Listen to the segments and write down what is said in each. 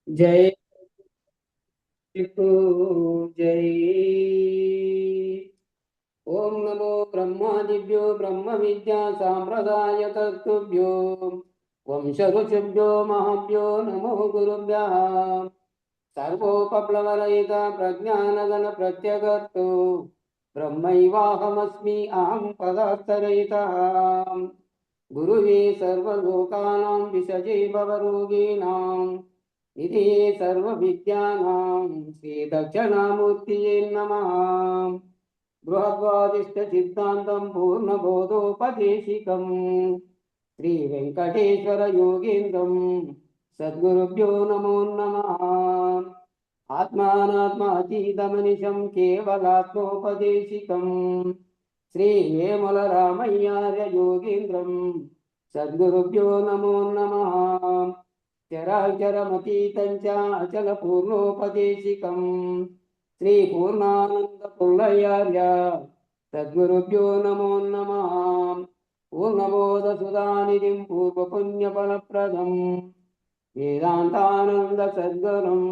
जय जय। ओम नमो ब्रह्मादिभ्यो ब्रह्म विद्या सांप्रदाय तत्तुभ्यो वंश ऋषिभ्यो महाभ्यो नमो गुरुभ्यः। सर्वोपप्लवरहित प्रज्ञानगण प्रत्यगर्तो ब्रह्मैवाहमस्मि अहं पदार्थरहितः। गुरुवे सर्वलोकानां विषजे भवरोगिणां निधे सर्वविद्यानां श्रीदक्षिणामूर्तये नमः। बृहद्वादिष्टसिद्धान्तं पूर्णबोधोपदेशिकं श्रीवेङ्कटेश्वरयोगीन्द्रं सद्गुरुभ्यो नमो नमः। आत्मानात्मातीतमनिशं केवलात्मोपदेशिकं श्रीवेमलरामय्यार्य योगीन्द्रं सद्गुरुभ्यो नमो नमः। चराचरमतीतं च अचलपूर्णोपदेशिकं श्रीपूर्णानन्दपुल्लयार्य सद्गुरुभ्यो नमो नमः। पूर्णबोधसुधानिधिं पूर्वपुण्यफलप्रदम् वेदान्तानन्दसद्गुरुं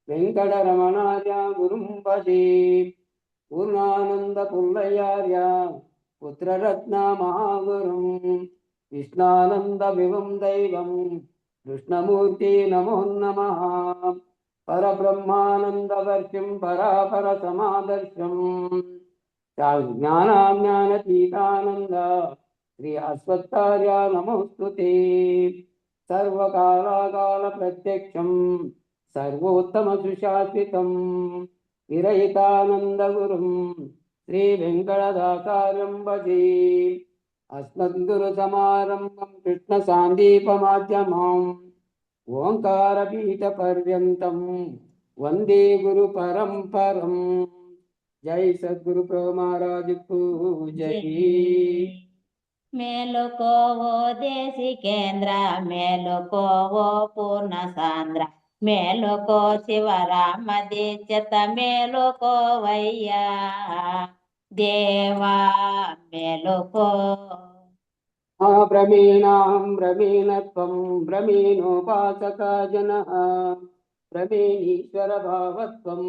वेङ्कटरमणार्य गुरुं भजे। पूर्णानन्दपुल्लयार्य पुत्ररत्नमहागुरुं विष्णानन्दविभुं दैवं कृष्णमूर्ति नमो नमः। परब्रह्मानन्दवर्षं परापरसमादर्शं ज्ञानाज्ञानतीतानन्द श्री अश्वत्थार्य नमोस्तुते। सर्वकालाकालप्रत्यक्षं सर्वोत्तमसुशाश्रितं विरहितानन्दगुरुं श्रीवेङ्कटदासार्यं भजे। अस्मद्गुरुसमारम्भं कृष्णसान्दीपमाध्यमाम् ओङ्कारपीठपर्यन्तं वन्दे गुरुपरम्परम्। जय सद्गुरु प्रभु महाराज को जय। మేలుకోవో దేశికేంద్ర మేలుకోవో పూర్ణ సాంద్ర మేలుకో శివరామ దీక్షత మేలుకోవయ్యా దేవా మేలుకో। भ्रमीणां भ्रमीणत्वं भ्रमीणोपासक जनः भ्रमीणीश्वरभावत्वं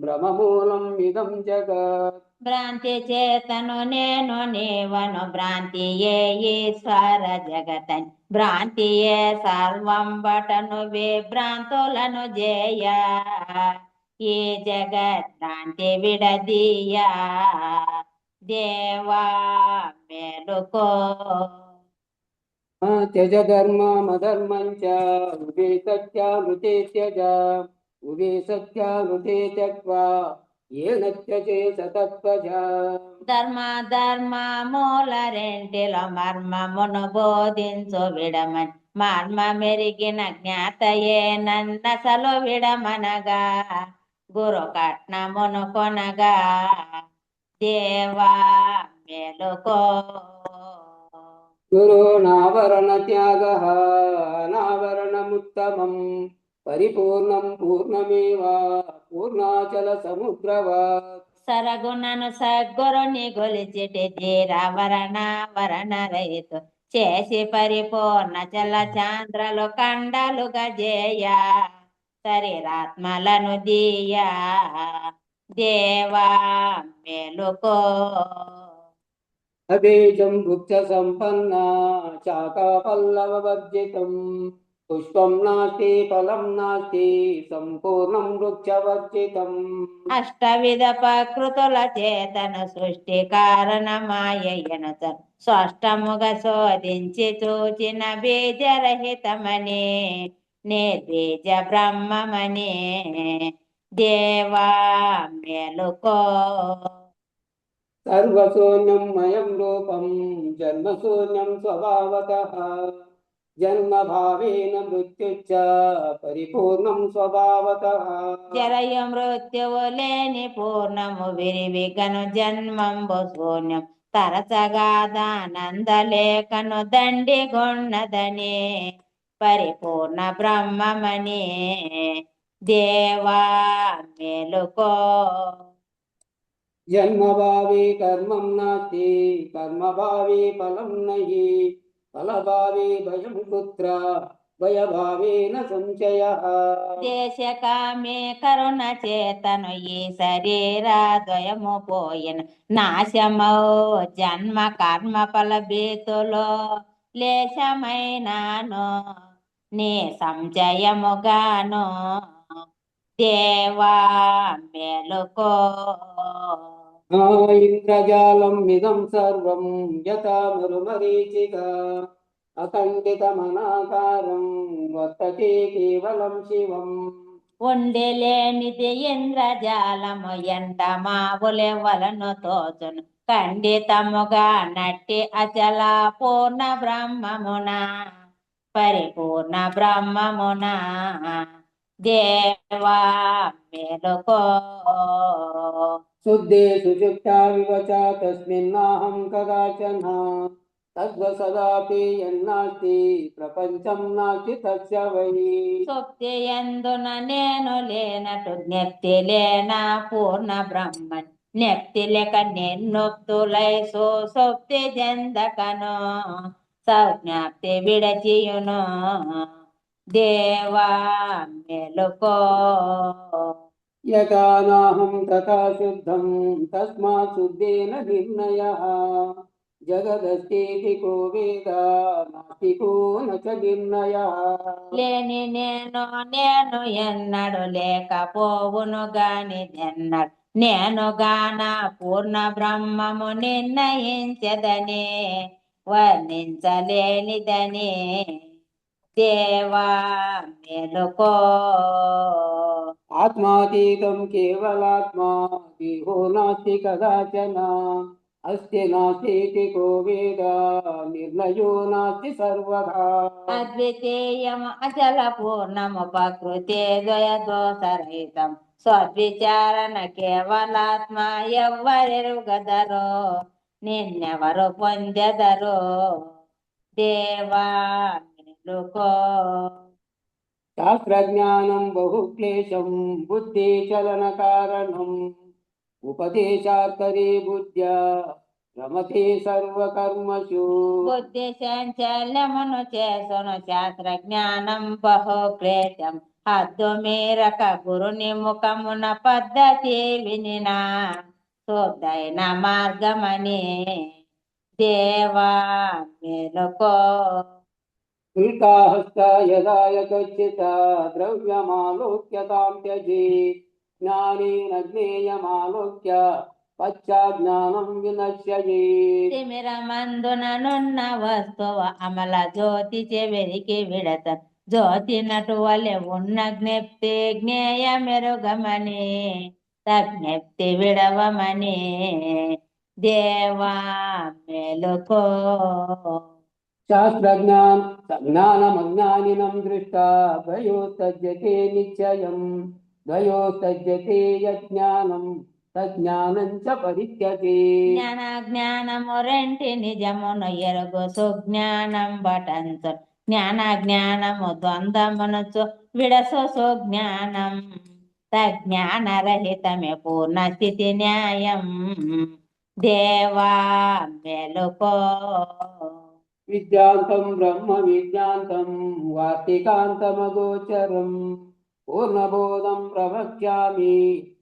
भ्रममूलम् इदं जगत्। భ్రాంతి చేతను నేను నీవను భ్రాంతియే ఈశ్వర జగతని భ్రాంతియే సర్వం బటను విభ్రాంతులను జేయ ఈ జగత్ భ్రాంతి విడదీయా దేవా మేలుకో। त्यज धर्ममधर्मं च उभे सत्यामृते त्यज उभे सत्यामृते त्यक्त्वा येन त्यजेत तत्त्वजा। ధర్మ మూల రెంటిలో మర్మమును బోధించు విడమని మర్మ మెరిగిన జ్ఞాతయే నన్నసలు విడమనగా గురు కట్నమును కొనగా దేవా మేలుకో। गुरुनावरण त्यागः अनावरणमुत्तमं परिपूर्णं पूर्णमेव पूर्णाचल समुद्रवत्। సరగుణను సద్గురుని గొలిచిటి తీరవరణ వరణ రహితు చేసి పరిపూర్ణ చల చాంద్రలు కండలుగా జేయ శరీరాత్మలను దీయా దేవా మేలుకో। अबीजं वृक्ष सम्पन्ना शाखा पल्लववर्जितं पुष्पं नास्ति फलं नास्ति सम्पूर्णं वृक्षवर्जितम्। అష్టవిధ ప్రకృతుల చేతను సృష్టి కారణమాయను స్పష్టముగా శోధించి చూచిన బీజరహితమని నిర్బీజ బ్రహ్మమని దేవా మేలుకో। सर्वशून्यं मयं रूपं जन्मशून्यं स्वभावतः जन्मभावेन मृत्युश्च परिपूर्णं स्वभावतः। జరయు మృత్యువు లేని పూర్ణము విరివిగను జన్మంబు శూన్యం తరచగా దానందలేకను దండిగొన్నదని పరిపూర్ణ బ్రహ్మమని దేవా మేలుకో। जन्मभावे कर्मं नास्ति कर्मभावे फलं नहि फलभावे भयं कुत्र భయభావేన సంశయః దేశకామే కరుణ చేతను ఈ శరీరద్వయము పోయిన నాశమౌ జన్మ కర్మ ఫల భీతులో లేశమైనాను నీ సంశయముగాను దేవా మేలుకో ఇంద్రజాలం ఇదం సర్వం యథా మరుమరీచిక అఖండితమనాకారం వర్తతే కేవలం శివం ఉండలేనిది ఇంద్రజాలము ఎండమావులెవలను తోచును ఖండితముగా నట్టి అచల పూర్ణ బ్రహ్మమున పరిపూర్ణ బ్రహ్మమున దేవా మేలుకో శుద్ధే సుషుప్తావివ చ తస్మిన్నాహం కదాచన తద్వసదాపి యన్నాస్తి ప్రపంచం నాస్తి తస్య వై సుప్తి ఎందున నేను లేనటు జ్ఞప్తి లేన పూర్ణ బ్రహ్మన్ జ్ఞప్తి లేక నిన్నొప్తులై సుప్తి జందకను సౌజ్ఞాప్తి విడచియును దేవా మేలుకో యథా నాహం తథా శుద్ధం తస్మాత్ శుద్ధేన నిర్ణయః జగదస్తితి కో వేద నాస్తి కో న చ నిర్ణయః లేని నేను ఎన్నడు లేకపోవును గాని ఎన్నడు నేను గాన పూర్ణ బ్రహ్మము నిర్ణయించదని వర్ణించలేనిదని దేవా మేలుకో ఆత్మాతీతం కేవలాత్మా దేహో నాస్తి కదాచన అస్తి నాస్తి కో వేద నిర్ణయో నాస్తి సర్వదా అద్వితీయము అచల పూర్ణము ప్రకృతి ద్వయ దోషరహితం స్వద్విచారణ కేవలాత్మ ఎవ్వరెరుగదరో నిన్నెవరు పొందెదరో దేవా మేలుకో శాస్త్రజ్ఞానం బహుక్లేశం బుద్ధి చలన కారణం ఉపదేశాత్తరే బుద్ధ్యా రమతే సర్వకర్మషు బుద్ధి సంచలమును చేసును శాస్త్ర జ్ఞానం బహుక్లేశం హద్దు మీరక గురుని ముఖమున పద్ధతి వినినా శుద్ధైన మార్గమని దేవా మేలుకో ఉల్కాహస్త యదాయ గచ్చిత ద్రవ్యమాలోక్యతాం త్యజేత్ జ్ఞానేన జ్ఞేయమాలోక్య పశ్చాజ్ఞానం వినశ్యయేత్ తిమిరమందుననున్న వస్తువు అమల జ్యోతి చెవిరికి విడత జ్యోతి నటు వలె ఉన్న జ్ఞప్తి జ్ఞేయ మెరుగమని తజ్ఞప్తి విడవమని దేవా మేలుకో జ్ఞానమజ్ఞానినం దృష్టా ద్వయోస్తజ్యతే నిశ్చయం ద్వయోస్తజ్యతే యజ్ఞానం తజ్ఞానం చ పరిత్యజే జ్ఞానము రెంటి నిజమును ఎరుగు సుజ్ఞానం బటంచు జ్ఞానము ద్వంద్వమునుచు విడసు సుజ్ఞానం తజ్ఞాన రహితమే పూర్ణ స్థితి న్యాయం దేవా మేలుకో విద్యాంతం బ్రహ్మ విద్యాంతం వార్తికాంతమగోచరం పూర్ణబోధం ప్రవక్ష్యామి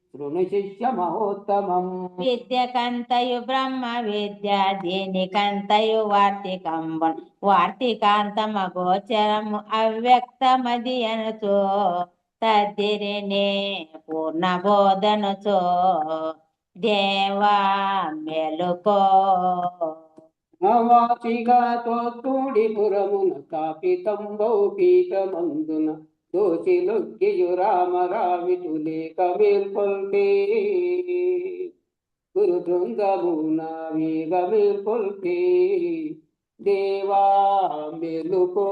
శృణు శిష్య మహోత్తమం విద్యకంతయు బ్రహ్మ విద్య దీనికంతయు వార్తికాంతమ గోచరము అవ్యక్తమది అనుచో తద్దిరినే పూర్ణ బోధనుచో దేవా మేలుకో నవాసిగాతోడి పురమున స్థాపితం బౌపీతమందున దోషిలొగ్గియు రామరావిటు లేక మేల్కొల్పే గురు బృందమున వేగ మేల్కొల్పే దేవా మేలుకో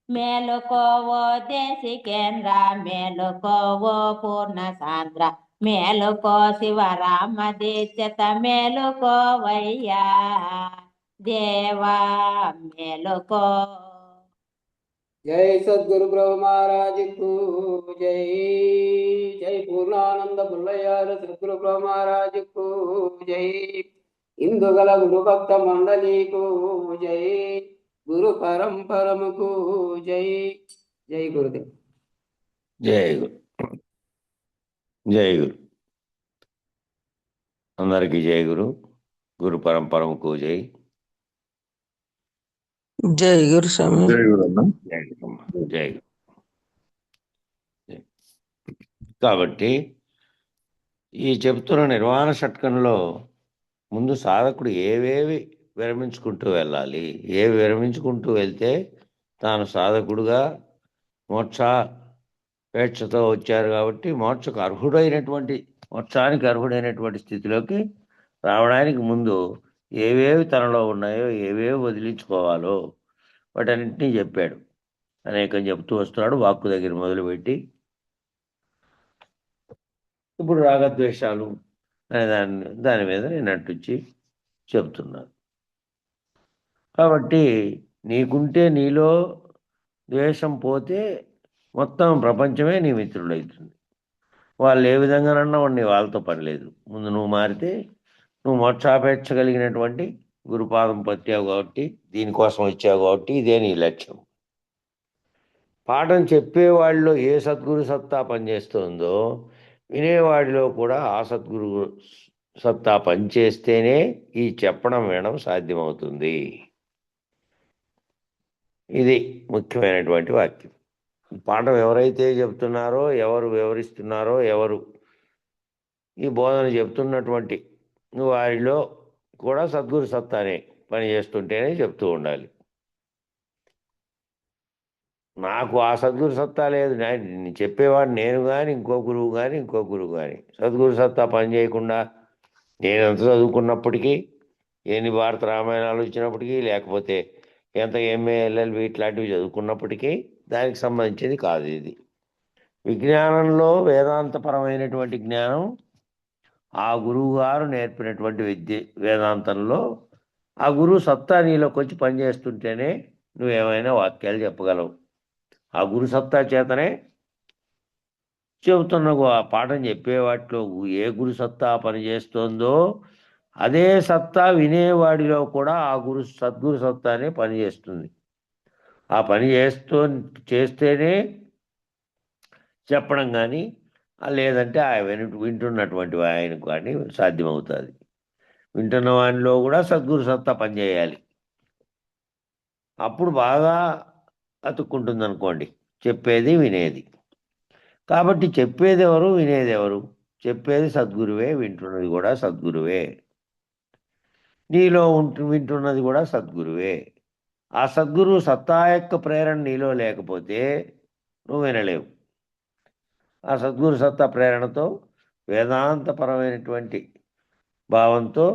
మేలుకోవో దేశికేంద్ర మేలుకోవో పూర్ణ సాంద్ర మేలుకో శివరామ దీక్షత మేలుకోవయ్యా దేవా మేలుకో జై సద్గురు బ్రహ్మ మహారాజుకు జై జై పూర్ణానంద పుల్లయ్యారు సద్గురు బ్రహ్మ మహారాజుకు జై ఇందుగల గురు భక్త మండలికు జై గురు పరంపరముకు జై. జై గురుదేవ్. జై గురు. జై గురు. అందరికీ జై గురు. గురు పరంపరముకు జై. జై గురు స్వామి. జై గురు అన్న. జై గురు. జై గురు. కాబట్టి ఈ చెప్తున్న నిర్వాణ షట్కంలో ముందు సాధకుడు ఏవేవి విరమించుకుంటూ వెళ్ళాలి, ఏవి విరమించుకుంటూ వెళ్తే తాను సాధకుడుగా మోక్షాపేక్షతో వచ్చారు కాబట్టి మోక్షానికి అర్హుడైనటువంటి స్థితిలోకి రావడానికి ముందు ఏవేవి తనలో ఉన్నాయో, ఏవేవి వదిలించుకోవాలో వాటన్నింటినీ చెప్పాడు. అనేకం చెప్తూ వస్తున్నాడు, వాక్కు దగ్గర మొదలుపెట్టి ఇప్పుడు రాగద్వేషాలు అనే దాని మీద నేను అట్టుచ్చి చెప్తున్నాను. కాబట్టి నీకుంటే నీలో ద్వేషం పోతే మొత్తం ప్రపంచమే నీ మిత్రుడవుతుంది. వాళ్ళు ఏ విధంగానన్నా నీ వాళ్ళతో పని లేదు. ముందు నువ్వు మారితే నువ్వు మోక్షాపేక్ష కలిగినటువంటి గురుపాదం పట్టావు కాబట్టి, దీనికోసం వచ్చావు కాబట్టి ఇదే నీ లక్ష్యం. పాఠం చెప్పేవాడిలో ఏ సద్గురు సత్తా పనిచేస్తుందో వినేవాడిలో కూడా ఆ సద్గురు సత్తా పనిచేస్తేనే ఈ చెప్పడం వినడం సాధ్యమవుతుంది. ఇది ముఖ్యమైనటువంటి వాక్యం. పాఠం ఎవరైతే చెప్తున్నారో, ఎవరు వివరిస్తున్నారో, ఎవరు ఈ బోధన చెప్తున్నటువంటి వారిలో కూడా సద్గురు సత్తానే పనిచేస్తుంటేనే చెప్తూ ఉండాలి. నాకు ఆ సద్గురు సత్తా లేదు, చెప్పేవాడు నేను కానీ ఇంకో గురువు కానీ సద్గురు సత్తా పని చేయకుండా నేను ఎంత చదువుకున్నప్పటికీ, ఎన్ని భారత రామాయణాలు వచ్చినప్పటికీ, లేకపోతే ఎంత ఎంఏ ఎల్ఎల్బి ఇట్లాంటివి చదువుకున్నప్పటికీ దానికి సంబంధించింది కాదు ఇది. విజ్ఞానంలో వేదాంతపరమైనటువంటి జ్ఞానం ఆ గురువు గారు నేర్పినటువంటి వేదాంతంలో ఆ గురువు సత్తా నీలోకి వచ్చి పనిచేస్తుంటేనే నువ్వేమైనా వాక్యాలు చెప్పగలవు. ఆ గురు సత్తా చేతనే చెబుతున్న ఆ పాఠం చెప్పే వాటిలో ఏ గురు సత్తా పనిచేస్తుందో అదే సత్తా వినేవాడిలో కూడా ఆ సద్గురు సత్తానే పనిచేస్తుంది. ఆ పని చేస్తేనే చెప్పడం కానీ, లేదంటే వింటున్నటువంటి ఆయనకు కానీ సాధ్యమవుతుంది. వింటున్న వానిలో కూడా సద్గురు సత్తా పనిచేయాలి. అప్పుడు బాగా అతుక్కుంటుంది అనుకోండి చెప్పేది వినేది. కాబట్టి చెప్పేది ఎవరు, వినేది ఎవరు? చెప్పేది సద్గురువే, వింటున్నది కూడా సద్గురువే. నీలో వింటున్నది కూడా సద్గురువే. ఆ సద్గురువు సత్తా యొక్క ప్రేరణ నీలో లేకపోతే నువ్వు వినలేవు. ఆ సద్గురు సత్తా ప్రేరణతో వేదాంతపరమైనటువంటి భావంతో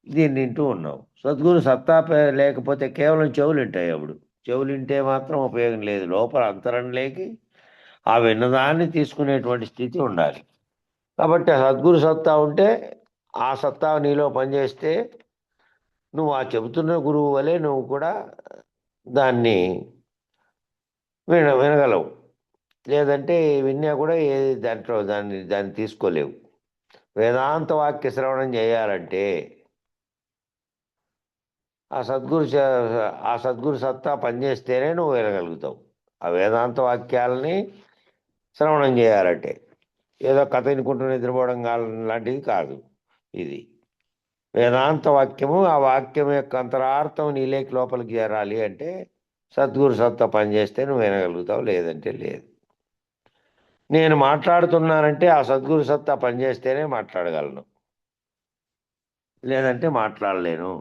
దీన్ని వింటూ ఉన్నావు. సద్గురు సత్తా లేకపోతే కేవలం చెవులు వింటాయి. అప్పుడు చెవులు వింటే మాత్రం ఉపయోగం లేదు. లోపల అంతరంలోకి ఆ విన్నదాన్ని తీసుకునేటువంటి స్థితి ఉండాలి. కాబట్టి ఆ సద్గురు సత్తా ఉంటే ఆ సత్తా నీలో పనిచేస్తే నువ్వు ఆ చెబుతున్న గురువు వలె నువ్వు కూడా దాన్ని వినగలవు. లేదంటే విన్నా కూడా ఏది దాంట్లో దాన్ని తీసుకోలేవు. వేదాంత వాక్య శ్రవణం చేయాలంటే ఆ సద్గురు సత్తా పనిచేస్తేనే నువ్వు వినగలుగుతావు. ఆ వేదాంత వాక్యాలని శ్రవణం చేయాలంటే ఏదో కథ వినుకుంటూ నిద్రపోవడం లాంటిది కాదు. ఇది వేదాంత వాక్యము. ఆ వాక్యం యొక్క అంతరార్థం నీలోకి లోపలికి చేరాలి అంటే సద్గురు సత్తా పనిచేస్తే నువ్వు వినగలుగుతావు, లేదంటే లేదు. నేను మాట్లాడుతున్నానంటే ఆ సద్గురు సత్తా పనిచేస్తేనే మాట్లాడగలను, లేదంటే మాట్లాడలేను.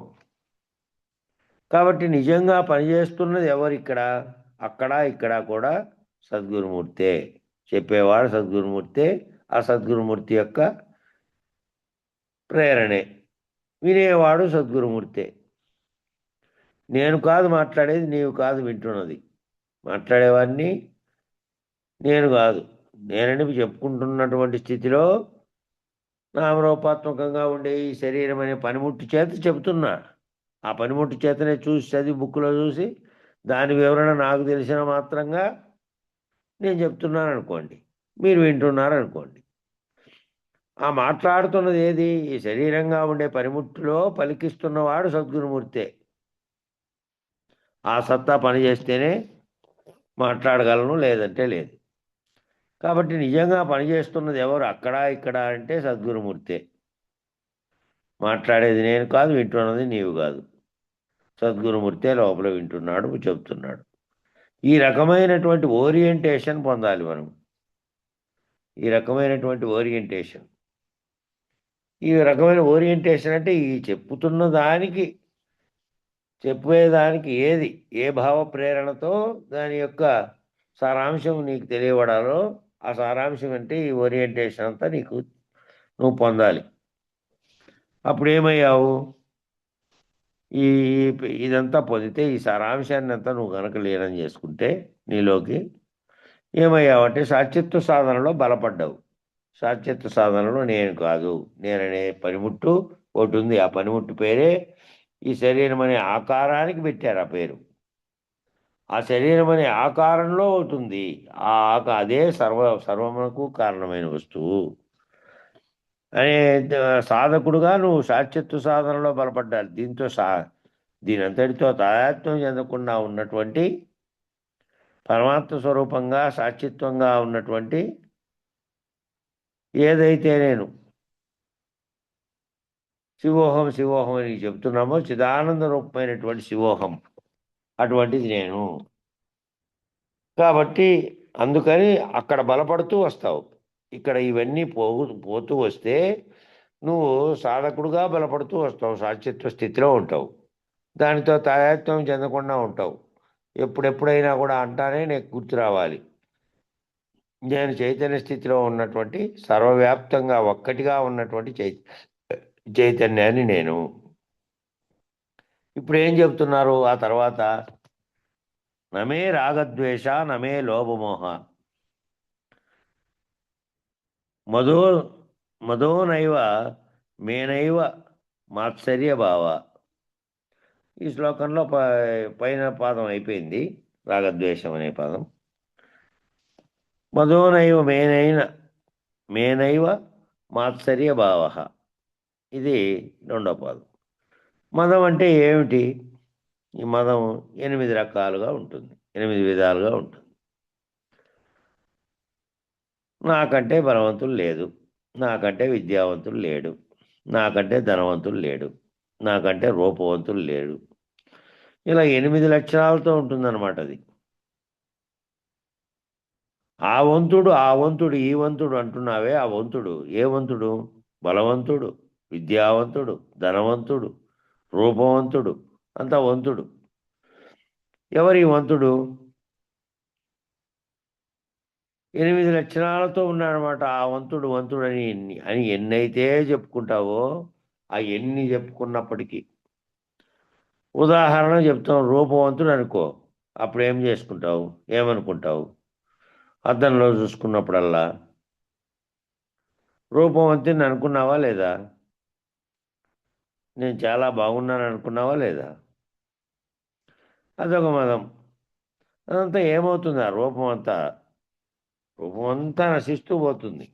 కాబట్టి నిజంగా పనిచేస్తున్నది ఎవరు? ఇక్కడ కూడా సద్గురుమూర్తే. చెప్పేవాడు సద్గురుమూర్తే. ఆ సద్గురుమూర్తి యొక్క ప్రేరణే. వినేవాడు సద్గురుమూర్తే. నేను కాదు మాట్లాడేది, నీవు కాదు వింటున్నది. మాట్లాడేవాడిని నేను కాదు. నేనని చెప్పుకుంటున్నటువంటి స్థితిలో నామరూపాత్మకంగా ఉండే ఈ శరీరం అనే పనిముట్టు చేత చెబుతున్నా. ఆ పనిముట్టు చేతనే చదివి బుక్లో చూసి దాని వివరణ నాకు తెలిసిన మాత్రంగా నేను చెప్తున్నాను అనుకోండి, మీరు వింటున్నారు అనుకోండి. ఆ మాట్లాడుతున్నది ఏది? ఈ శరీరంగా ఉండే పనిముట్టులో పలికిస్తున్నవాడు సద్గురుమూర్తే. ఆ సత్తా పని చేస్తేనే మాట్లాడగలను, లేదంటే లేదు. కాబట్టి నిజంగా పనిచేస్తున్నది ఎవరు అక్కడ ఇక్కడ అంటే సద్గురుమూర్తే. మాట్లాడేది నేను కాదు, వింటున్నది నీవు కాదు. సద్గురుమూర్తే లోపల వింటున్నాడు, చెప్తున్నాడు. ఈ రకమైనటువంటి ఓరియంటేషన్ పొందాలి మనం. ఈ రకమైనటువంటి ఓరియంటేషన్ అంటే ఈ చెప్పుతున్న దానికి, చెప్పేదానికి ఏ భావ ప్రేరణతో దాని యొక్క సారాంశం నీకు తెలియబడాలో ఆ సారాంశం అంటే ఈ ఓరియంటేషన్ అంతా నువ్వు పొందాలి. అప్పుడు ఏమయ్యావు? ఈ ఇదంతా పొందితే ఈ సారాంశాన్ని అంతా నువ్వు కనుక లీనం చేసుకుంటే నీలోకి ఏమయ్యావంటే సాచిత్వ సాధనలో బలపడ్డావు. సాచిత్వ సాధనలో నేను కాదు, నేననే పనిముట్టు ఒకటి ఉంది. ఆ పనిముట్టు పేరే ఈ శరీరం అనే ఆకారానికి పెట్టారు ఆ పేరు. ఆ శరీరం అనే ఆకారంలో ఒకటి ఉంది. అదే సర్వమునకు కారణమైన వస్తువు అనే సాధకుడుగా నువ్వు సాచిత్వ సాధనలో బలపడ్డాలి. దీని అంతటితో తాదాత్మ్యం చెందకుండా ఉన్నటువంటి పరమాత్మ స్వరూపంగా సాక్షిత్వంగా ఉన్నటువంటి ఏదైతే నేను శివోహం అని చెప్తున్నామో చిదానంద రూపమైనటువంటి శివోహం అటువంటిది నేను. కాబట్టి అందుకని అక్కడ బలపడుతూ వస్తావు. ఇక్కడ ఇవన్నీ పోతూ వస్తే నువ్వు సాధకుడుగా బలపడుతూ వస్తావు, సాక్షిత్వ స్థితిలో ఉంటావు. దానితో తాదాత్మ్యం చెందకుండా ఉంటావు. ఎప్పుడెప్పుడైనా కూడా అంటానే నీకు గుర్తు రావాలి, నేను చైతన్య స్థితిలో ఉన్నటువంటి సర్వవ్యాప్తంగా ఒక్కటిగా ఉన్నటువంటి చైతన్యాన్ని నేను. ఇప్పుడు ఏం చెప్తున్నారు ఆ తర్వాత? నమే రాగద్వేష నమే లోభమోహ మధోనైవ మేనైవ మాత్సర్య భావ. ఈ శ్లోకంలో పైన పాదం అయిపోయింది, రాగద్వేషం అనే పదం. మధోనైవ మేనైవ మాత్సర్య భావ, ఇది రెండో పదం. మదం అంటే ఏమిటి? ఈ మదం 8 రకాలుగా ఉంటుంది, 8 విధాలుగా ఉంటుంది. నాకంటే బలవంతులు లేదు, నాకంటే విద్యావంతులు లేడు, నాకంటే ధనవంతులు లేడు, నాకంటే రూపవంతులు లేడు. ఇలా 8 లక్షణాలతో ఉంటుందన్నమాట అది. ఆ వంతుడు ఈ వంతుడు అంటున్నావే, ఆ వంతుడు ఏ వంతుడు? బలవంతుడు, విద్యావంతుడు, ధనవంతుడు, రూపవంతుడు, అంతా వంతుడు. ఎవరి వంతుడు? 8 లక్షణాలతో ఉన్నాడనమాట ఆ వంతుడు. అని ఎన్నైతే చెప్పుకుంటావో ఆ ఎన్ని చెప్పుకున్నప్పటికీ, ఉదాహరణ చెప్తాం, రూపవంతుడు అనుకో, అప్పుడు ఏం చేసుకుంటావు, ఏమనుకుంటావు? అద్దంలో చూసుకున్నప్పుడల్లా రూపవంతుని అనుకున్నావా లేదా? నేను చాలా బాగున్నాను అనుకున్నావా లేదా? అదొక మదం. అదంతా ఏమవుతుంది? ఆ రూపం అంతా నశిస్తూ పోతుంది.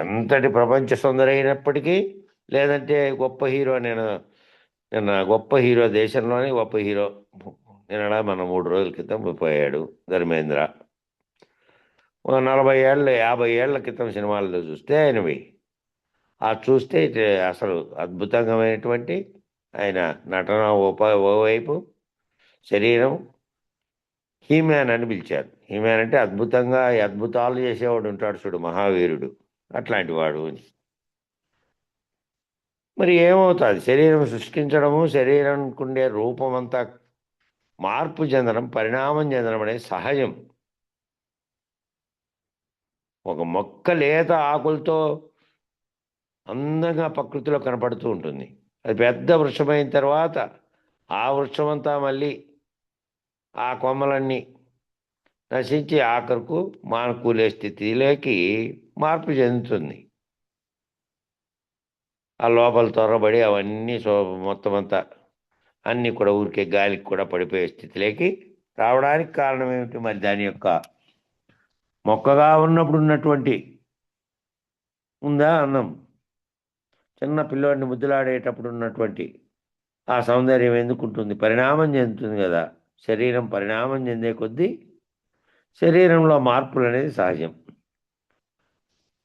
ఎంతటి ప్రపంచ సుందరి అయినప్పటికీ, లేదంటే గొప్ప హీరో, నిన్న గొప్ప హీరో, దేశంలోనే గొప్ప హీరో నిన్న మన 3 రోజుల క్రితం పోయాడు, ధర్మేంద్ర. 40 ఏళ్ళు 50 ఏళ్ల క్రితం సినిమాల్లో చూస్తే ఆయనవి చూస్తే అసలు అద్భుతమైనటువంటి ఆయన నటన ఓవైపు, శరీరం హీమ్యాన్ అని పిలిచారు. హీమ్యాన్ అంటే అద్భుతాలు చేసేవాడు ఉంటాడు చూడు, మహావీరుడు, అట్లాంటి వాడు అని. మరి ఏమవుతుంది? శరీరం సృష్టించడము, శరీరానికి ఉండే రూపం అంతా మార్పు చెందడం, పరిణామం చెందడం అనేది సహజం. ఒక మొక్క లేత ఆకులతో అందంగా ప్రకృతిలో కనపడుతూ ఉంటుంది. అది పెద్ద వృక్షమైన తర్వాత ఆ వృక్షమంతా మళ్ళీ ఆ కొమ్మలన్నీ నశించి ఆఖరుకు మానుకూలే స్థితిలోకి మార్పు చెందుతుంది. ఆ లోపల త్వరబడి అవన్నీ మొత్తం అంతా అన్నీ కూడా ఊరికే గాలికి కూడా పడిపోయే స్థితిలోకి రావడానికి కారణం ఏమిటి? మరి దాని యొక్క మొక్కగా ఉన్నప్పుడు ఉన్నటువంటి ఉందా అన్నం, చిన్న పిల్లోడిని ముద్దులాడేటప్పుడు ఉన్నటువంటి ఆ సౌందర్యం ఎందుకు ఉంటుంది? పరిణామం చెందుతుంది కదా. శరీరం పరిణామం చెందే కొద్దీ శరీరంలో మార్పులు అనేది సహజం.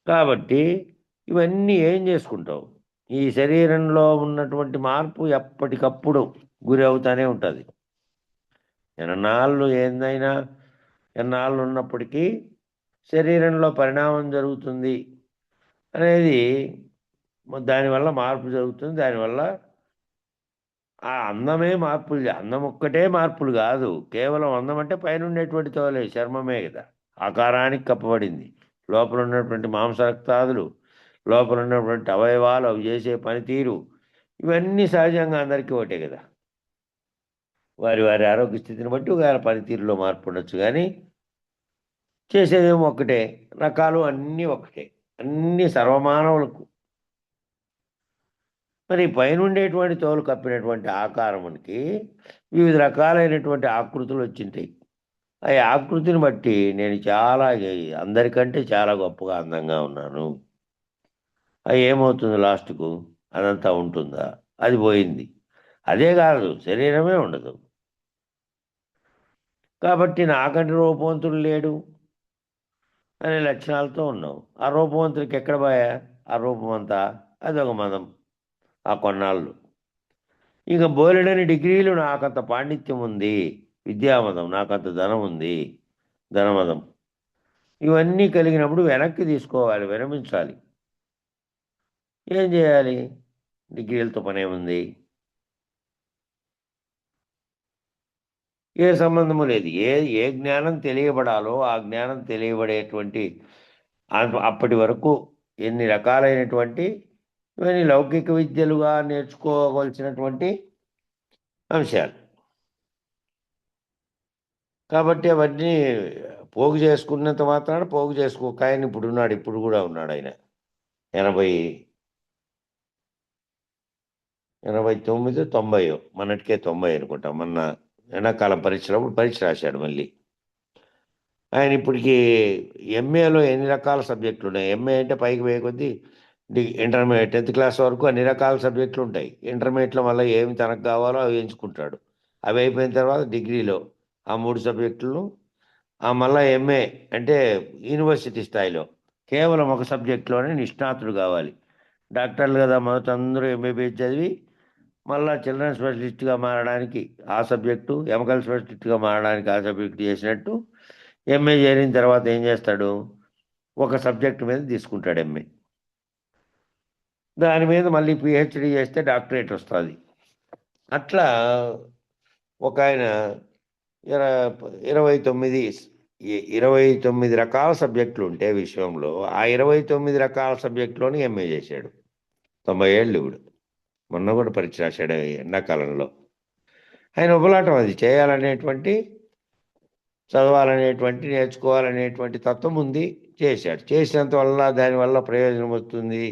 కాబట్టి ఇవన్నీ ఏం చేసుకుంటావు? ఈ శరీరంలో ఉన్నటువంటి మార్పు ఎప్పటికప్పుడు గురి అవుతానే ఉంటుంది. ఎన్నాళ్ళు ఏందైనా ఎన్నాళ్ళు ఉన్నప్పటికీ శరీరంలో పరిణామం జరుగుతుంది అనేది, దానివల్ల మార్పు జరుగుతుంది. దానివల్ల ఆ అందమే మార్పులు, అందం ఒక్కటే మార్పులు కాదు. కేవలం అందం అంటే పైన ఉండేటువంటి తోలే, చర్మమే కదా ఆకారానికి కప్పబడింది. లోపల ఉన్నటువంటి మాంసరక్తాదులు, లోపల ఉన్నటువంటి అవయవాలు, అవి చేసే పనితీరు, ఇవన్నీ సహజంగా అందరికీ ఒకటే కదా. వారి వారి ఆరోగ్య స్థితిని బట్టి ఒకవేళ పనితీరులో మార్పు ఉండొచ్చు, కానీ చేసేదేమో ఒక్కటే. రకాలు అన్నీ ఒకటే, అన్ని సర్వమానవులకు. మరి పైన ఉండేటువంటి తోలు కప్పినటువంటి ఆకారమునికి వివిధ రకాలైనటువంటి ఆకృతులు వచ్చింటాయి. ఆ ఆకృతిని బట్టి నేను చాలా అందరికంటే చాలా గొప్పగా అందంగా ఉన్నాను. అది ఏమవుతుంది లాస్ట్కు? అదంతా ఉంటుందా? అది పోయింది. అదే కాదు, శరీరమే ఉండదు. కాబట్టి నాకంటి రూపవంతుడు లేడు అనే లక్షణాలతో ఉన్నావు. ఆ రూపవంతుడికి ఎక్కడ పోయా ఆ రూపం అంతా? అదొక మదం. ఆ కొన్నాళ్ళు ఇక బోలెడని డిగ్రీలు, నాకంత పాండిత్యం ఉంది, విద్యామదం, నాకంత ధనం ఉంది, ధనమదం, ఇవన్నీ కలిగినప్పుడు వెనక్కి తీసుకోవాలి, విరమించాలి. ఏం చేయాలి? డిగ్రీలతో పనేముంది? ఏ సంబంధము లేదు. ఏ ఏ జ్ఞానం తెలియబడాలో ఆ జ్ఞానం తెలియబడేటువంటి అప్పటి వరకు ఎన్ని రకాలైనటువంటి ఇవన్నీ లౌకిక విద్యలుగా నేర్చుకోవలసినటువంటి అంశాలు. కాబట్టి అవన్నీ పోగు చేసుకున్నంత మాత్రాన పోగు చేసుకోక ఆయన ఇప్పుడు కూడా ఉన్నాడు ఆయన. 89, 90, మొన్నటికే 90 అనుకుంటా. మొన్న ఎండాకాలం పరీక్షలప్పుడు పరీక్ష రాశాడు మళ్ళీ. ఆయన ఇప్పటికి ఎంఏలో ఎన్ని రకాల సబ్జెక్టులు ఉన్నాయి? ఎంఏ అంటే పైకి పోయే కొద్దీ ఇంటర్మీడియట్ 10th క్లాస్ వరకు అన్ని రకాల సబ్జెక్టులు ఉంటాయి. ఇంటర్మీడియట్లో మళ్ళీ ఏమి తనకు కావాలో అవి ఎంచుకుంటాడు. అవి అయిపోయిన తర్వాత డిగ్రీలో ఆ 3 సబ్జెక్టులను, మళ్ళీ ఎంఏ అంటే యూనివర్సిటీ స్థాయిలో కేవలం ఒక సబ్జెక్టులోనే నిష్ణాతుడు కావాలి. డాక్టర్లు కదా మొదట అందరూ ఎంబీబీఎస్ చదివి మళ్ళీ చిల్డ్రన్ స్పెషలిస్ట్గా మారడానికి ఆ సబ్జెక్టు, ఎమకల్ స్పెషలిస్ట్గా మారడానికి ఆ సబ్జెక్టు చేసినట్టు ఎంఏ చేరిన తర్వాత ఏం చేస్తాడు? ఒక సబ్జెక్టు మీద తీసుకుంటాడు ఎంఏ. దాని మీద మళ్ళీ పిహెచ్డి చేస్తే డాక్టరేట్ వస్తుంది. అట్లా ఒక ఆయన 29 రకాల సబ్జెక్టులు ఉంటే విశ్వంలో, ఆ 29 రకాల సబ్జెక్టులోని ఎంఏ చేశాడు. 90 ఏళ్ళు ఇప్పుడు. మొన్న కూడా పరీక్ష రాశాడు ఎండాకాలంలో. ఆయన ఉపలాటం అది చేయాలనేటువంటి, చదవాలనేటువంటి, నేర్చుకోవాలనేటువంటి తత్వం ఉంది. చేశాడు. చేసినంత వల్ల దానివల్ల ప్రయోజనం వస్తుంది.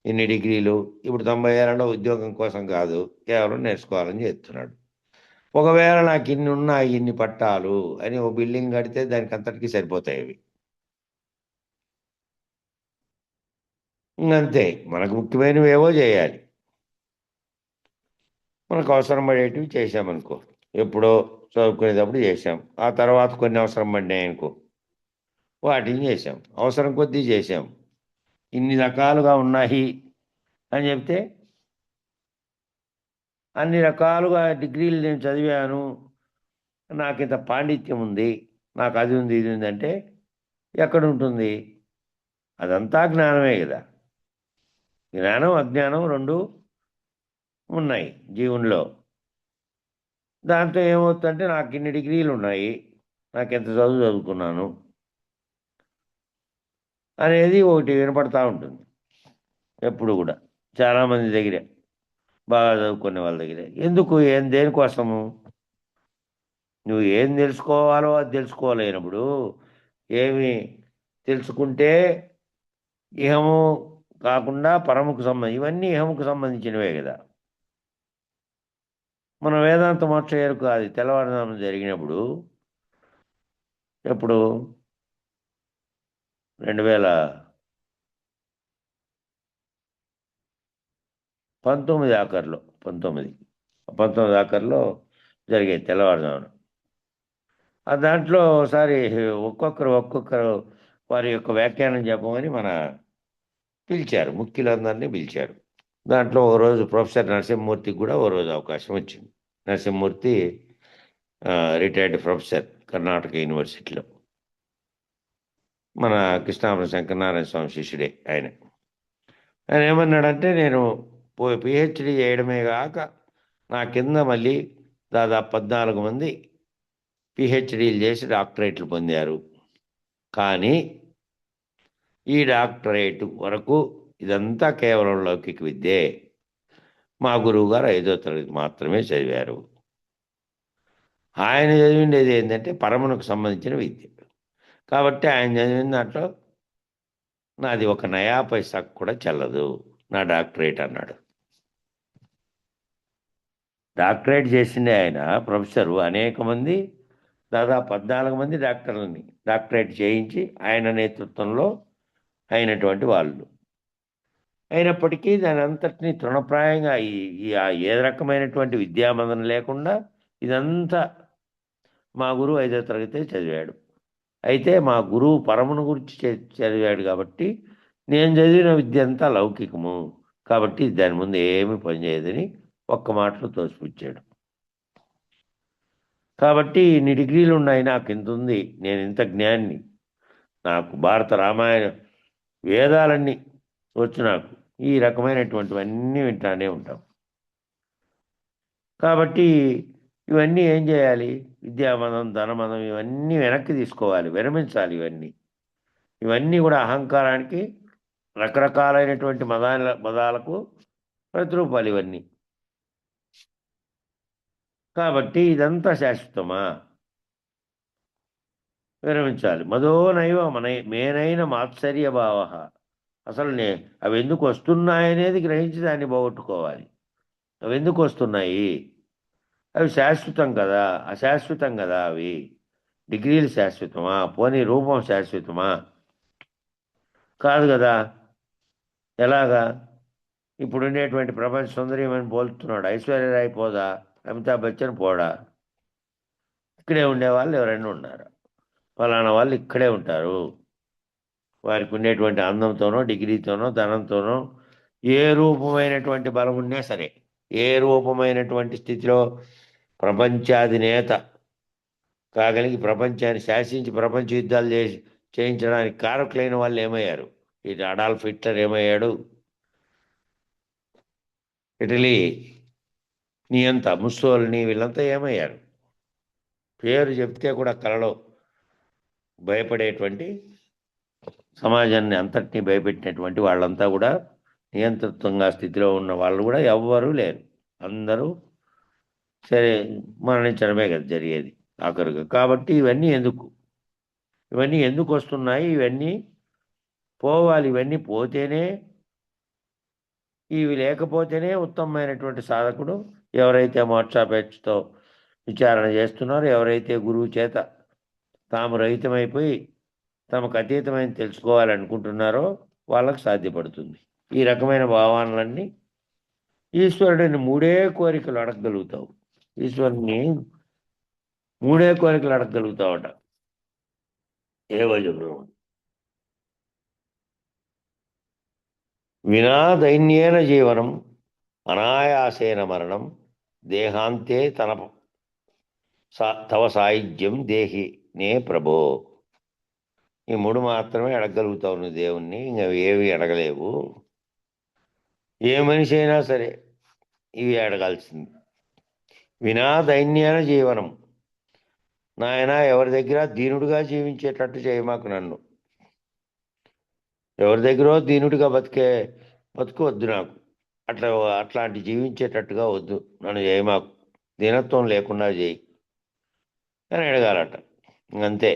ఇన్ని డిగ్రీలు ఇప్పుడు 90 ఏళ్ళలో ఉద్యోగం కోసం కాదు, కేవలం నేర్చుకోవాలని చెప్తున్నాడు. ఒకవేళ నాకు ఇన్ని ఉన్నాయి, ఇన్ని పట్టాలు అని ఓ బిల్డింగ్ కడితే దానికి అంతటికీ సరిపోతాయి అవి. ఇంకంతే. మనకు ముఖ్యమైనవి ఏవో చేయాలి. మనకు అవసరం పడేటివి చేసామనుకో, ఎప్పుడో చదువుకునేటప్పుడు చేసాం. ఆ తర్వాత కొన్ని అవసరం పడినాయి అనుకో, వాటిని చేసాం. అవసరం కొద్దీ చేసాం. ఇన్ని రకాలుగా ఉన్నాయి అని చెప్తే, అన్ని రకాలుగా డిగ్రీలు నేను చదివాను, నాకు ఇంత పాండిత్యం ఉంది, నాకు అది ఉంది, ఇది ఉంది అంటే ఎక్కడుంటుంది? అదంతా జ్ఞానమే కదా. జ్ఞానం అజ్ఞానం రెండు ఉన్నాయి జీవునిలో. దాంతో ఏమవుతుందంటే, నాకు ఇన్ని డిగ్రీలు ఉన్నాయి, నాకు ఎంత చదువుకున్నాను అనేది ఒకటి వినపడతా ఉంటుంది ఎప్పుడు కూడా చాలామంది దగ్గరే, బాగా చదువుకునే వాళ్ళ దగ్గరే. ఎందుకు? దేనికోసము? నువ్వు ఏం తెలుసుకోవాలో అది తెలుసుకోలేనప్పుడు, ఏమి తెలుసుకుంటే ఇహము కాకుండా పరముకు ఇవన్నీ ఇహముకు సంబంధించినవే కదా. మన వేదాంత మోక్ష ఎరుక అది తెల్లవారుజామున జరిగినప్పుడు, ఎప్పుడు 2019 ఆఖరిలో, 19 ఆఖరిలో జరిగేది తెల్లవారుజామున. ఆ దాంట్లో ఒకసారి ఒక్కొక్కరు వారి యొక్క వ్యాఖ్యానం చెప్పమని పిలిచారు, ముఖ్యులందరినీ పిలిచారు. దాంట్లో ఓ రోజు ప్రొఫెసర్ నరసింహమూర్తికి కూడా ఓ రోజు అవకాశం వచ్చింది. నరసింహమూర్తి రిటైర్డ్ ప్రొఫెసర్ కర్ణాటక యూనివర్సిటీలో, మన కృష్ణాపురం శంకరనారాయణ స్వామి శిష్యుడే ఆయన. ఆయన ఏమన్నాడంటే, నేను పిహెచ్డి చేయడమే కాక నా కింద మళ్ళీ దాదాపు 14 మంది పిహెచ్డీలు చేసి డాక్టరేట్లు పొందారు. కానీ ఈ డాక్టరేట్ వరకు ఇదంతా కేవలం లౌకిక విద్యే. మా గురువు గారు 5వ తరగతి మాత్రమే చదివారు. ఆయన చదివిండేది ఏంటంటే పరమునకు సంబంధించిన విద్య. కాబట్టి ఆయన చదివిన దాంట్లో నాది ఒక నయా పైసాకు కూడా చెల్లదు నా డాక్టరేట్ అన్నాడు. డాక్టరేట్ చేసిండే ఆయన ప్రొఫెసరు, అనేక మంది దాదాపు 14 మంది డాక్టర్లని డాక్టరేట్ చేయించి ఆయన నేతృత్వంలో అయినటువంటి వాళ్ళు. అయినప్పటికీ దాని అంతటినీ తృణప్రాయంగా ఏ రకమైనటువంటి విద్యామందన లేకుండా ఇదంతా మా గురువు 5వ తరగతే చదివాడు. అయితే మా గురువు పరమును గురించి చదివాడు కాబట్టి నేను చదివిన విద్య అంతా లౌకికము, కాబట్టి దాని ముందు ఏమీ పనిచేయదని ఒక్క మాటలో తోసిపుచ్చాడు. కాబట్టి ఇన్ని డిగ్రీలు ఉన్నాయి, నాకు ఇంత ఉంది, నేను ఇంత జ్ఞాన్ని, నాకు భారత రామాయణ వేదాలన్నీ వచ్చు, నాకు ఈ రకమైనటువంటివన్నీ వింటానే ఉంటాం. కాబట్టి ఇవన్నీ ఏం చేయాలి? విద్యామదం, ధనమదం ఇవన్నీ వెనక్కి తీసుకోవాలి, విరమించాలి. ఇవన్నీ కూడా అహంకారానికి, రకరకాలైనటువంటి మదాలకు ప్రతిరూపాలు ఇవన్నీ. కాబట్టి ఇదంతా శాశ్వతమా? విరమించాలి. మదో నైవ మేనైన మాత్సర్య భావ. అసలు అవి ఎందుకు వస్తున్నాయనేది గ్రహించి దాన్ని పోగొట్టుకోవాలి. అవి ఎందుకు వస్తున్నాయి? అవి శాశ్వతం కదా, అశాశ్వతం కదా? అవి డిగ్రీలు శాశ్వతమా? పోనీ రూపం శాశ్వతమా? కాదు కదా. ఎలాగా? ఇప్పుడు ఉండేటువంటి ప్రపంచ సుందరీమని పోలుతున్నాడు. ఐశ్వర్యరాయ్ పోదా? అమితాబ్ బచ్చన్ పోడా? ఇక్కడే ఉండేవాళ్ళు ఎవరైనా ఉన్నారు? ఫలానా వాళ్ళు ఇక్కడే ఉంటారు. వారికి ఉండేటువంటి అందంతోనో, డిగ్రీతోనో, ధనంతోనో, ఏ రూపమైనటువంటి బలం ఉన్నా సరే, ఏ రూపమైనటువంటి స్థితిలో ప్రపంచాధినేత కాగలిగి ప్రపంచాన్ని శాసించి ప్రపంచ యుద్ధాలు చేయించడానికి కారకులైన వాళ్ళు ఏమయ్యారు? ఇటు అడాల్ఫ్ హిట్లర్ ఏమయ్యాడు? ఇటలీ నియంత ముస్సోలిని వీళ్ళంతా ఏమయ్యారు? పేరు చెప్తే కూడా కలలో భయపడేటువంటి, సమాజాన్ని అంతటినీ భయపెట్టినటువంటి వాళ్ళంతా కూడా నియంతృత్వంగా స్థితిలో ఉన్న వాళ్ళు కూడా ఎవ్వరూ లేరు. అందరూ సరే మరణించడమే కదా జరిగేది ఆఖరుగా. కాబట్టి ఇవన్నీ ఎందుకు వస్తున్నాయి? ఇవన్నీ పోవాలి. ఇవన్నీ పోతేనే, ఇవి లేకపోతేనే ఉత్తమమైనటువంటి సాధకుడు ఎవరైతే మోక్షాపేక్షతో విచారణ చేస్తున్నారో, ఎవరైతే గురువు చేత తాము రహితమైపోయి తమకు అతీతమైన తెలుసుకోవాలనుకుంటున్నారో వాళ్ళకు సాధ్యపడుతుంది. ఈ రకమైన భావనలన్నీ ఈశ్వరుడిని 3 కోరికలు అడగగలుగుతావు. ఈశ్వరుని 3 కోరికలు అడగగలుగుతావట. ఏవో వినా దైన్యేన జీవనం, అనాయాసేన మరణం, దేహాంతే తవ సాయుధ్యం దేహి నే ప్రభో. ఈ 3 మాత్రమే అడగగలుగుతావు నువ్వు దేవుణ్ణి, ఇంకా ఏవి అడగలేవు. ఏ మనిషి అయినా సరే ఇవి అడగాల్సింది. వినా దైన్యేన జీవనం, నాయన ఎవరి దగ్గర దీనుడిగా జీవించేటట్టు చేయమాకు నన్ను. ఎవరి దగ్గర దీనుడిగా బతుకోవద్దు నాకు. అట్లాంటి జీవించేటట్టుగా వద్దు, నన్ను చేయమాకు, దీనత్వం లేకుండా చేయి అని అడగాలట. అంతే.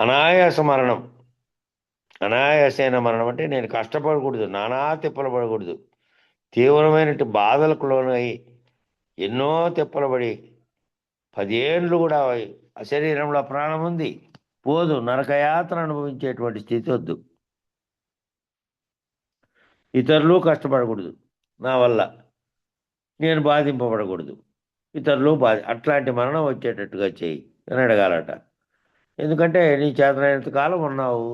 అనాయాస మరణం, అనాయాసైన మరణం అంటే నేను కష్టపడకూడదు, నానా తిప్పలు పడకూడదు, తీవ్రమైనటువంటి బాధలకు లోనై ఎన్నో తిప్పలు పడి 10 ఏళ్ళు కూడా ఆ శరీరంలో ప్రాణం ఉంది పోదు, నరకయాత్ర అనుభవించేటువంటి స్థితి వద్దు. ఇతరులు కష్టపడకూడదు నా వల్ల, నేను బాధింపబడకూడదు, ఇతరులు అట్లాంటి మరణం వచ్చేటట్టుగా చేయి అని అడగాలట. ఎందుకంటే నీ చేతనైనంత కాలం ఉన్నావు,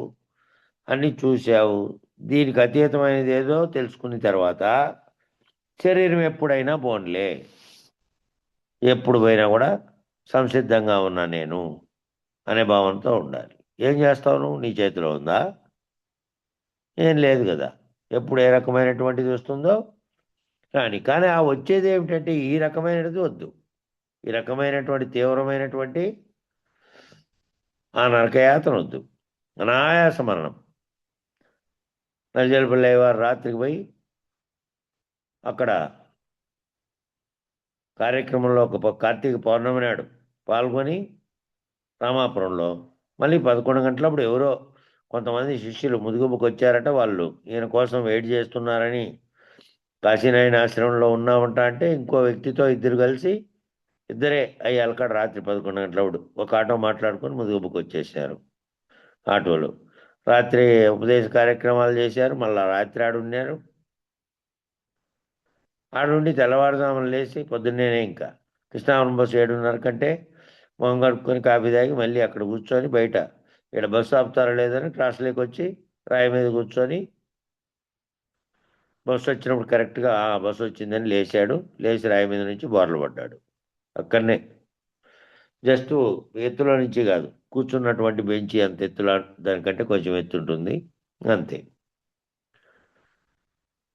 అన్నీ చూసావు, దీనికి అతీతమైనది ఏదో తెలుసుకున్న తర్వాత శరీరం ఎప్పుడైనా పోన్లే, ఎప్పుడు పోయినా కూడా సంసిద్ధంగా ఉన్నా నేను అనే భావనతో ఉండాలి. ఏం చేస్తావు నువ్వు? నీ చేతిలో ఉందా? ఏం లేదు కదా. ఎప్పుడు ఏ రకమైనటువంటిది వస్తుందో కానీ ఆ వచ్చేది ఏమిటంటే ఈ రకమైనది వద్దు. ఈ రకమైనటువంటి తీవ్రమైనటువంటి ఆ నరకయాతన వద్దు. అనాయాస మరణం. నల్జలపల్లి వారు రాత్రికి పోయి అక్కడ కార్యక్రమంలో ఒక కార్తీక పౌర్ణమి నాడు పాల్గొని రామాపురంలో మళ్ళీ 11 గంటలప్పుడు ఎవరో కొంతమంది శిష్యులు ముదుగుబుకు వచ్చారట. వాళ్ళు ఈయన కోసం వెయిట్ చేస్తున్నారని కాశీనాయన ఆశ్రమంలో ఉన్నామంట అంటే ఇంకో వ్యక్తితో ఇద్దరు కలిసి ఇద్దరే అయ్యాలి కాడ రాత్రి 11 గంటలప్పుడు ఒక ఆటో మాట్లాడుకొని ముదుగుబుకు వచ్చేసారు ఆటోలో. రాత్రి ఉపదేశ కార్యక్రమాలు చేశారు. మళ్ళీ రాత్రి ఆడున్నారు. ఆడుండి తెల్లవారుజామున లేచి పొద్దున్నేనే ఇంకా కృష్ణావరం బస్సు 7:30 కంటే మొహం కడుక్కొని కాఫీ తాగి మళ్ళీ అక్కడ కూర్చొని బయట ఇక్కడ బస్సు ఆపుతారా లేదని క్రాస్లోకి వచ్చి రాయి మీద కూర్చొని బస్సు వచ్చినప్పుడు కరెక్ట్గా ఆ బస్సు వచ్చిందని లేచాడు. లేచి రాయి మీద నుంచి బోర్లు పడ్డాడు. అక్కడనే జస్ట్ ఎత్తులో నుంచి కాదు, కూర్చున్నటువంటి బెంచి అంత ఎత్తులో, దానికంటే కొంచెం ఎత్తు ఉంటుంది అంతే.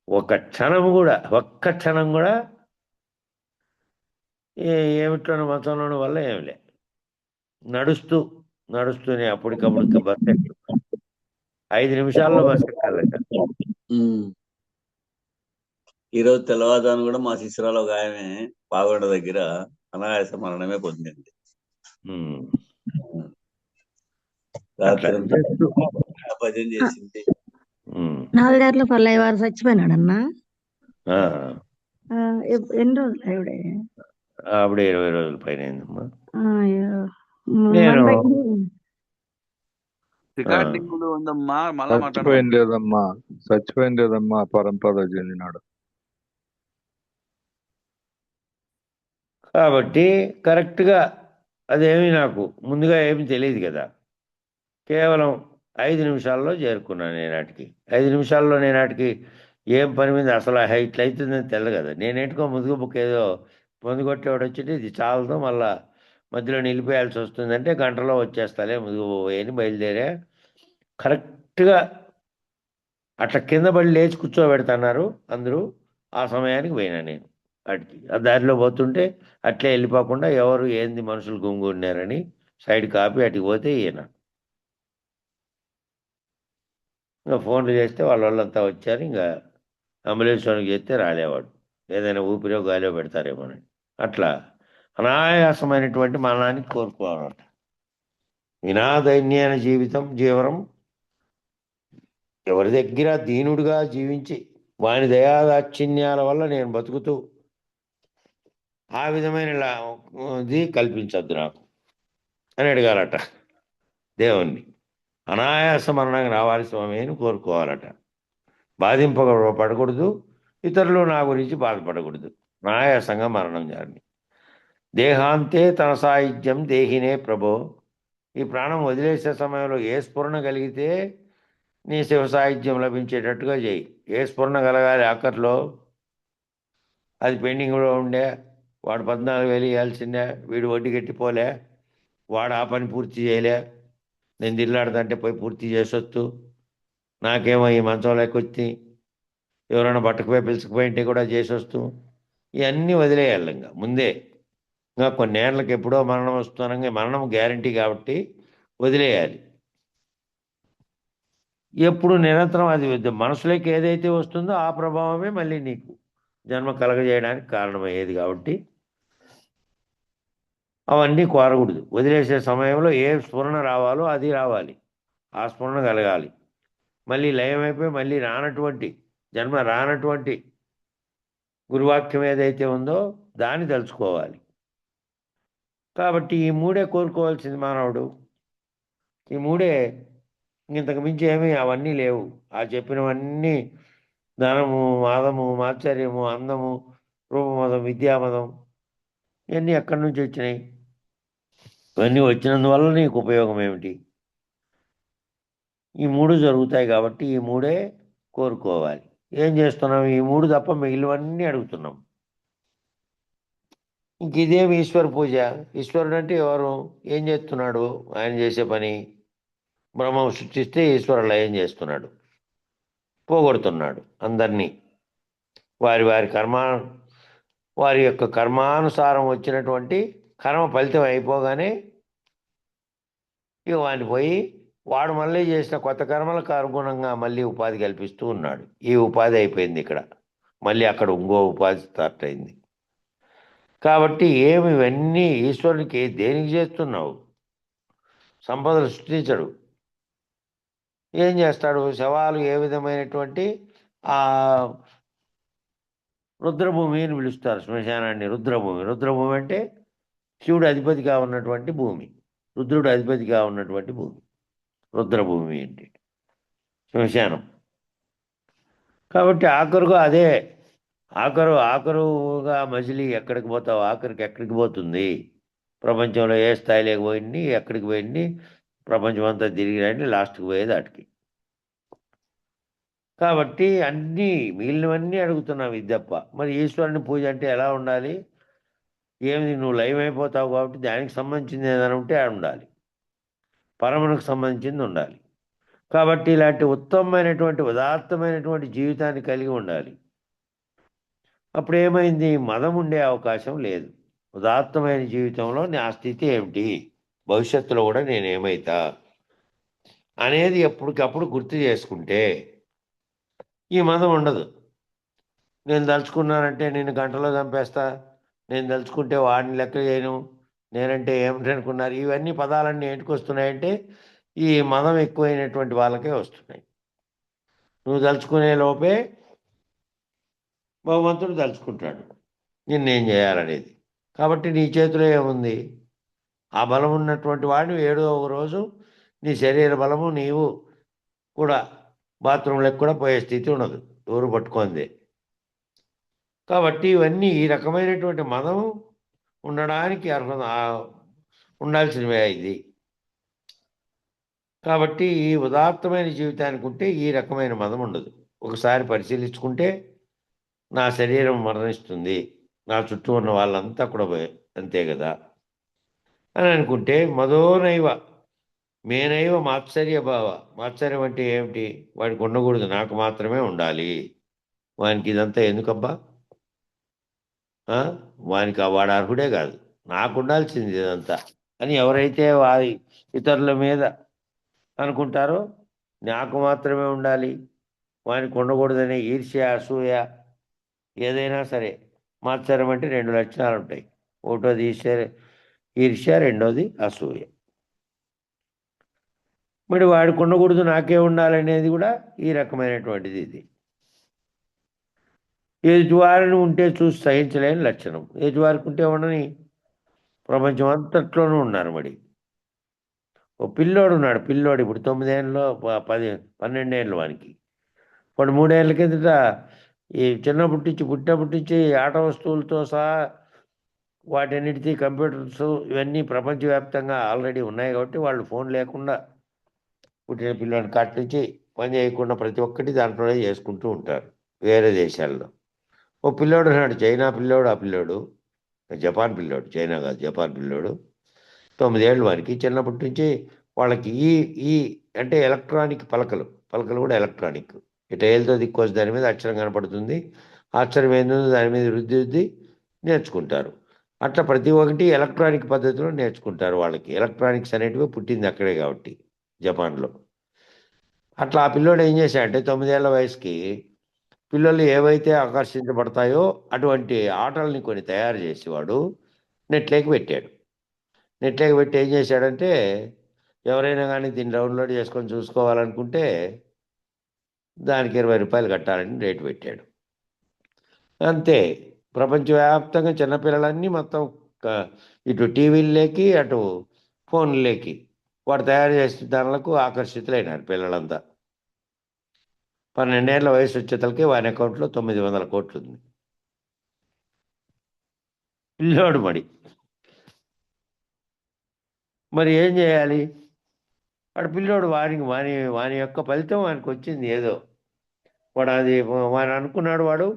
ఒక్క క్షణం కూడా ఏమిట్లోనూ మంచంలోని వల్ల ఏమిలే, నడుస్తూనే అప్పటికప్పుడు బస్ ఎక్కి 5 నిమిషాల్లో బస్ ఎక్కాలట. ఈరోజు తెల్లవారుజామున కూడా మా శిశురాలు ఒక ఆమె పాగొండ దగ్గర అనాయాస మరణమే పొందింది. రాత్రి భజన చేసింది. 4 గంటల పల్లయ్య వారు చచ్చిపోయినాడన్నా. ఆ, ఎన్ని రోజులు ఆవిడే? అప్పుడే 20 రోజుల పైన అయిందమ్మా. అయ్యో. నేను రికార్డింగ్ ఉందమ్మా, మళ్ళా చచ్చిపోయింది లేదమ్మా పరంపద చెందినాడు. కాబట్టి కరెక్ట్గా అదేమి నాకు ముందుగా ఏమి తెలియదు కదా. కేవలం 5 నిమిషాల్లో చేరుకున్నాను నేనాటికి. 5 నిమిషాల్లో నేనాటికి ఏం పని మీద అసలు ఇట్లా అవుతుందని తెలియదు కదా. నేనేంటుకో ముదుగు బుక్ ఏదో పొందుకొట్టేవాడు వచ్చింది, ఇది చాలతో మళ్ళా మధ్యలో నిలిపేయాల్సి వస్తుందంటే గంటలో వచ్చేస్తాలే ముదుగు అని బయలుదేరా. కరెక్ట్గా అట్లా కింద పడి లేచి కూర్చోబెడుతున్నారు అందరూ. ఆ సమయానికి పోయినా నేను అటుకి. ఆ దారిలో పోతుంటే అట్లే వెళ్ళిపోకుండా ఎవరు ఏంది మనుషులు గుంగున్నారని సైడ్ కాపీ అటుకి పోతే ఈయన ఇంకా ఫోన్లు చేస్తే వాళ్ళంతా వచ్చారు. ఇంకా అంబులెన్స్ వానికి చేస్తే రాలేవాడు, ఏదైనా ఊపిరో గాలిలో పెడతారేమోనని. అట్లా అనాయాసమైనటువంటి మరణానికి కోరుకోవాలన్నమాట. వినాదైన్యైన జీవనం ఎవరి దగ్గర దీనుడిగా జీవించి వాని దయాదాక్షిణ్యాల వల్ల నేను బతుకుతూ ఆ విధమైన ఇది కల్పించద్దు నాకు అని అడగాలట దేవుణ్ణి. అనాయాస మరణంగా రావాలి స్వామి అని కోరుకోవాలట. పడకూడదు, ఇతరులు నా గురించి బాధపడకూడదు, అనాయాసంగా మరణం జారిని. దేహాంతే తన సాహిత్యం దేహినే ప్రభో. ఈ ప్రాణం వదిలేసే సమయంలో ఏ స్ఫురణ కలిగితే నీ శివ సాహిత్యం లభించేటట్టుగా చేయి. ఏ స్ఫురణ కలగాలి ఆఖరిలో? అది పెండింగ్లో ఉండే, వాడు 14,000 ఇవ్వాల్సిందే, వీడు వడ్డీ కట్టిపోలే, వాడు ఆ పని పూర్తి చేయలే, నేను దిల్లాడుతుంటే పోయి పూర్తి చేసొచ్చు, నాకేమో ఈ మంచం లేకొచ్చి ఎవరైనా బట్టకపోయి పిలుచుకుపోయింటే కూడా చేసొస్తూ, ఇవన్నీ వదిలేయాలి ఇంకా ముందే. ఇంకా కొన్నేళ్ళకి ఎప్పుడో మరణం వస్తున్నాగా, మరణం గ్యారంటీ కాబట్టి వదిలేయాలి. ఎప్పుడు నిరంతరం అది మనసులోకి ఏదైతే వస్తుందో ఆ ప్రభావమే మళ్ళీ నీకు జన్మ కలగజేయడానికి కారణమయ్యేది కాబట్టి అవన్నీ కోరకూడదు. వదిలేసే సమయంలో ఏ స్ఫురణ రావాలో అది రావాలి, ఆ స్ఫురణ కలగాలి. మళ్ళీ లయమైపోయి మళ్ళీ జన్మ రానటువంటి గురువాక్యం ఏదైతే ఉందో దాన్ని తలుచుకోవాలి. కాబట్టి ఈ 3 కోరుకోవాల్సింది మానవుడు. ఈ 3 ఇంతకు మించి ఏమీ అవన్నీ లేవు. ఆ చెప్పినవన్నీ ధనము, మాదము, మాత్సర్యము, అందము, రూపమదం, విద్యామదం, ఇవన్నీ ఎక్కడి నుంచి వచ్చినాయి? ఇవన్నీ వచ్చినందువల్ల నీకు ఉపయోగం ఏమిటి? ఈ మూడు జరుగుతాయి కాబట్టి ఈ మూడే కోరుకోవాలి. ఏం చేస్తున్నాం? ఈ మూడు తప్ప మిగిలినవన్నీ అడుగుతున్నాం. ఇంక ఇదేమి ఈశ్వర పూజ? ఈశ్వరుడు అంటే ఎవరు? ఏం చేస్తున్నాడు? ఆయన చేసే పని బ్రహ్మం సృష్టిస్తే ఈశ్వరుడు ఏం చేస్తున్నాడు? పోగొడుతున్నాడు అందరినీ. వారి వారి వారి యొక్క కర్మానుసారం వచ్చినటువంటి కర్మ ఫలితం అయిపోగానే ఇక వాడిని పోయి వాడు మళ్ళీ చేసిన కొత్త కర్మలకు అనుగుణంగా మళ్ళీ ఉపాధి కల్పిస్తూ ఉన్నాడు. ఈ ఉపాధి అయిపోయింది ఇక్కడ, మళ్ళీ అక్కడ ఇంకో ఉపాధి స్టార్ట్ అయింది. కాబట్టి ఏమి ఇవన్నీ ఈశ్వరునికి దేనికి చేస్తున్నావు? సంపదలు సృష్టించడు. ఏం చేస్తాడు? శవాలు ఏ విధమైనటువంటి ఆ రుద్రభూమి అని పిలుస్తారు శ్మశానాన్ని. రుద్రభూమి. రుద్రభూమి అంటే శివుడు అధిపతిగా ఉన్నటువంటి భూమి, రుద్రుడు అధిపతిగా ఉన్నటువంటి భూమి రుద్రభూమి అంటే శ్మశానం. కాబట్టి ఆఖరుగా అదే ఆఖరుగా మజిలీ ఎక్కడికి పోతావు? ఆఖరికి ఎక్కడికి పోతుంది? ప్రపంచంలో ఏ స్థాయిలోకి పోయింది, ఎక్కడికి పోయింది, ప్రపంచం అంతా తిరిగి రండి, లాస్ట్కి పోయేది వాటికి. కాబట్టి అన్నీ మిగిలినవన్నీ అడుగుతున్నావు ఇది తప్ప. మరి ఈశ్వరుని పూజ అంటే ఎలా ఉండాలి? ఏమిది, నువ్వు లైవ్ అయిపోతావు కాబట్టి దానికి సంబంధించింది ఏదైనా ఉంటే అది ఉండాలి, పరమునకు సంబంధించింది ఉండాలి. కాబట్టి ఇలాంటి ఉత్తమమైనటువంటి ఉదాత్తమైనటువంటి జీవితాన్ని కలిగి ఉండాలి. అప్పుడు ఏమైంది? మదం ఉండే అవకాశం లేదు. ఉదాత్తమైన జీవితంలో నా స్థితి ఏమిటి, భవిష్యత్తులో కూడా నేనేమైతా అనేది ఎప్పటికప్పుడు గుర్తు చేసుకుంటే ఈ మదం ఉండదు. నేను తలుచుకున్నానంటే నేను గంటలో చంపేస్తా, నేను తలుచుకుంటే వాడిని లెక్క చేయను, నేనంటే ఏమిటి అనుకున్నారు. ఇవన్నీ పదాలన్నీ ఏంటికి వస్తున్నాయంటే ఈ మదం ఎక్కువైనటువంటి వాళ్ళకే వస్తున్నాయి. నువ్వు తలుచుకునే లోపే భగవంతుడు తలుచుకుంటాడు నిన్నేం చేయాలనేది. కాబట్టి నీ చేతిలో ఏముంది? ఆ బలం ఉన్నటువంటి వాడిని ఏడో ఒక రోజు నీ శరీర బలము నీవు కూడా బాత్రూంలోకి కూడా పోయే స్థితి ఉండదు, ఎవరు పట్టుకుంది. కాబట్టి ఇవన్నీ ఈ రకమైనటువంటి మదం ఉండడానికి ఉండాల్సినవే ఇది. కాబట్టి ఈ ఉదాత్తమైన జీవితానికి ఉంటే ఈ రకమైన మదం ఉండదు. ఒకసారి పరిశీలించుకుంటే నా శరీరం మరణిస్తుంది, నా చుట్టూ ఉన్న వాళ్ళంతా కూడా అంతే కదా అని అనుకుంటే మదోనైవ మేనైవ మాత్సర్య భావ. మాత్సర్యం అంటే ఏమిటి? వాడికి ఉండకూడదు, నాకు మాత్రమే ఉండాలి. వానికి ఇదంతా ఎందుకబ్బా? వానికి వాడు అర్హుడే కాదు, నాకు ఉండాల్సింది ఇదంతా అని ఎవరైతే వారి ఇతరుల మీద అనుకుంటారో నాకు మాత్రమే ఉండాలి, వానికి ఉండకూడదనే ఈర్ష్య, అసూయ, ఏదైనా సరే. మాత్సర్యం అంటే 2 లక్షణాలు ఉంటాయి. ఒకటోది ఈర్ష్య, రెండోది అసూయ. మరి వాడికి ఉండకూడదు, నాకే ఉండాలనేది కూడా ఈ రకమైనటువంటిది. ఇది ఎదుటివారిని ఉంటే చూసి సహించలేని లక్షణం. ఎదుటివారికి ఉంటే ఉండని. ప్రపంచం అంతట్లోనూ ఉన్నారు. మరి ఓ పిల్లోడు ఉన్నాడు, పిల్లోడు ఇప్పుడు 9 ఏళ్ళలో 12 ఏళ్ళు వానికి. వాడు 3 ఏళ్ళ కిందట ఈ పుట్టినప్పటి నుంచి ఆట వస్తువులతో సహా వాటన్నిటికీ కంప్యూటర్స్ ఇవన్నీ ప్రపంచవ్యాప్తంగా ఆల్రెడీ ఉన్నాయి. కాబట్టి వాళ్ళు ఫోన్ లేకుండా పుట్టిన పిల్లోని కట్టించి పని చేయకుండా ప్రతి ఒక్కటి దాంట్లోనే చేసుకుంటూ ఉంటారు వేరే దేశాల్లో. ఓ పిల్లోడు ఉన్నాడు, చైనా పిల్లోడు. ఆ పిల్లోడు జపాన్ పిల్లోడు, చైనా కాదు, జపాన్ పిల్లోడు. 9 ఏళ్ళు వారికి. చిన్నప్పటి నుంచి వాళ్ళకి ఈ అంటే ఎలక్ట్రానిక్ పలకలు కూడా ఎలక్ట్రానిక్. ఇట ఏళ్ళతో దిక్కొచ్చి దాని మీద అక్షరం కనపడుతుంది, అక్షరం ఏందో దాని మీద రుద్ది నేర్చుకుంటారు. అట్లా ప్రతి ఒక్కటి ఎలక్ట్రానిక్ పద్ధతిలో నేర్చుకుంటారు. వాళ్ళకి ఎలక్ట్రానిక్స్ అనేటివి పుట్టింది అక్కడే కాబట్టి జపాన్లో. అట్లా ఆ పిల్లోడు ఏం చేశాడంటే 9 ఏళ్ల వయసుకి పిల్లలు ఏవైతే ఆకర్షించబడతాయో అటువంటి ఆటల్ని కొన్ని తయారు చేసి వాడు నెట్లోకి పెట్టాడు. నెట్లోకి పెట్టి ఏం చేశాడంటే ఎవరైనా కానీ దీన్ని డౌన్లోడ్ చేసుకొని చూసుకోవాలనుకుంటే దానికి 20 రూపాయలు కట్టాలని రేటు పెట్టాడు. అంతే. ప్రపంచవ్యాప్తంగా చిన్నపిల్లలన్నీ మొత్తం ఇటు టీవీల్లోకి అటు ఫోన్లోకి వాడు తయారు చేసిన దానిలకు ఆకర్షితులైనారు పిల్లలంతా. 12 ఏళ్ల వయసు వచ్చేతలకి వాని అకౌంట్లో 900 కోట్లు ఉంది. పిల్లోడు మరి మరి ఏం చేయాలి? వాడు పిల్లోడు వాని యొక్క ఫలితం వానికి వచ్చింది ఏదో. వాడు అనుకున్నాడు, వాడు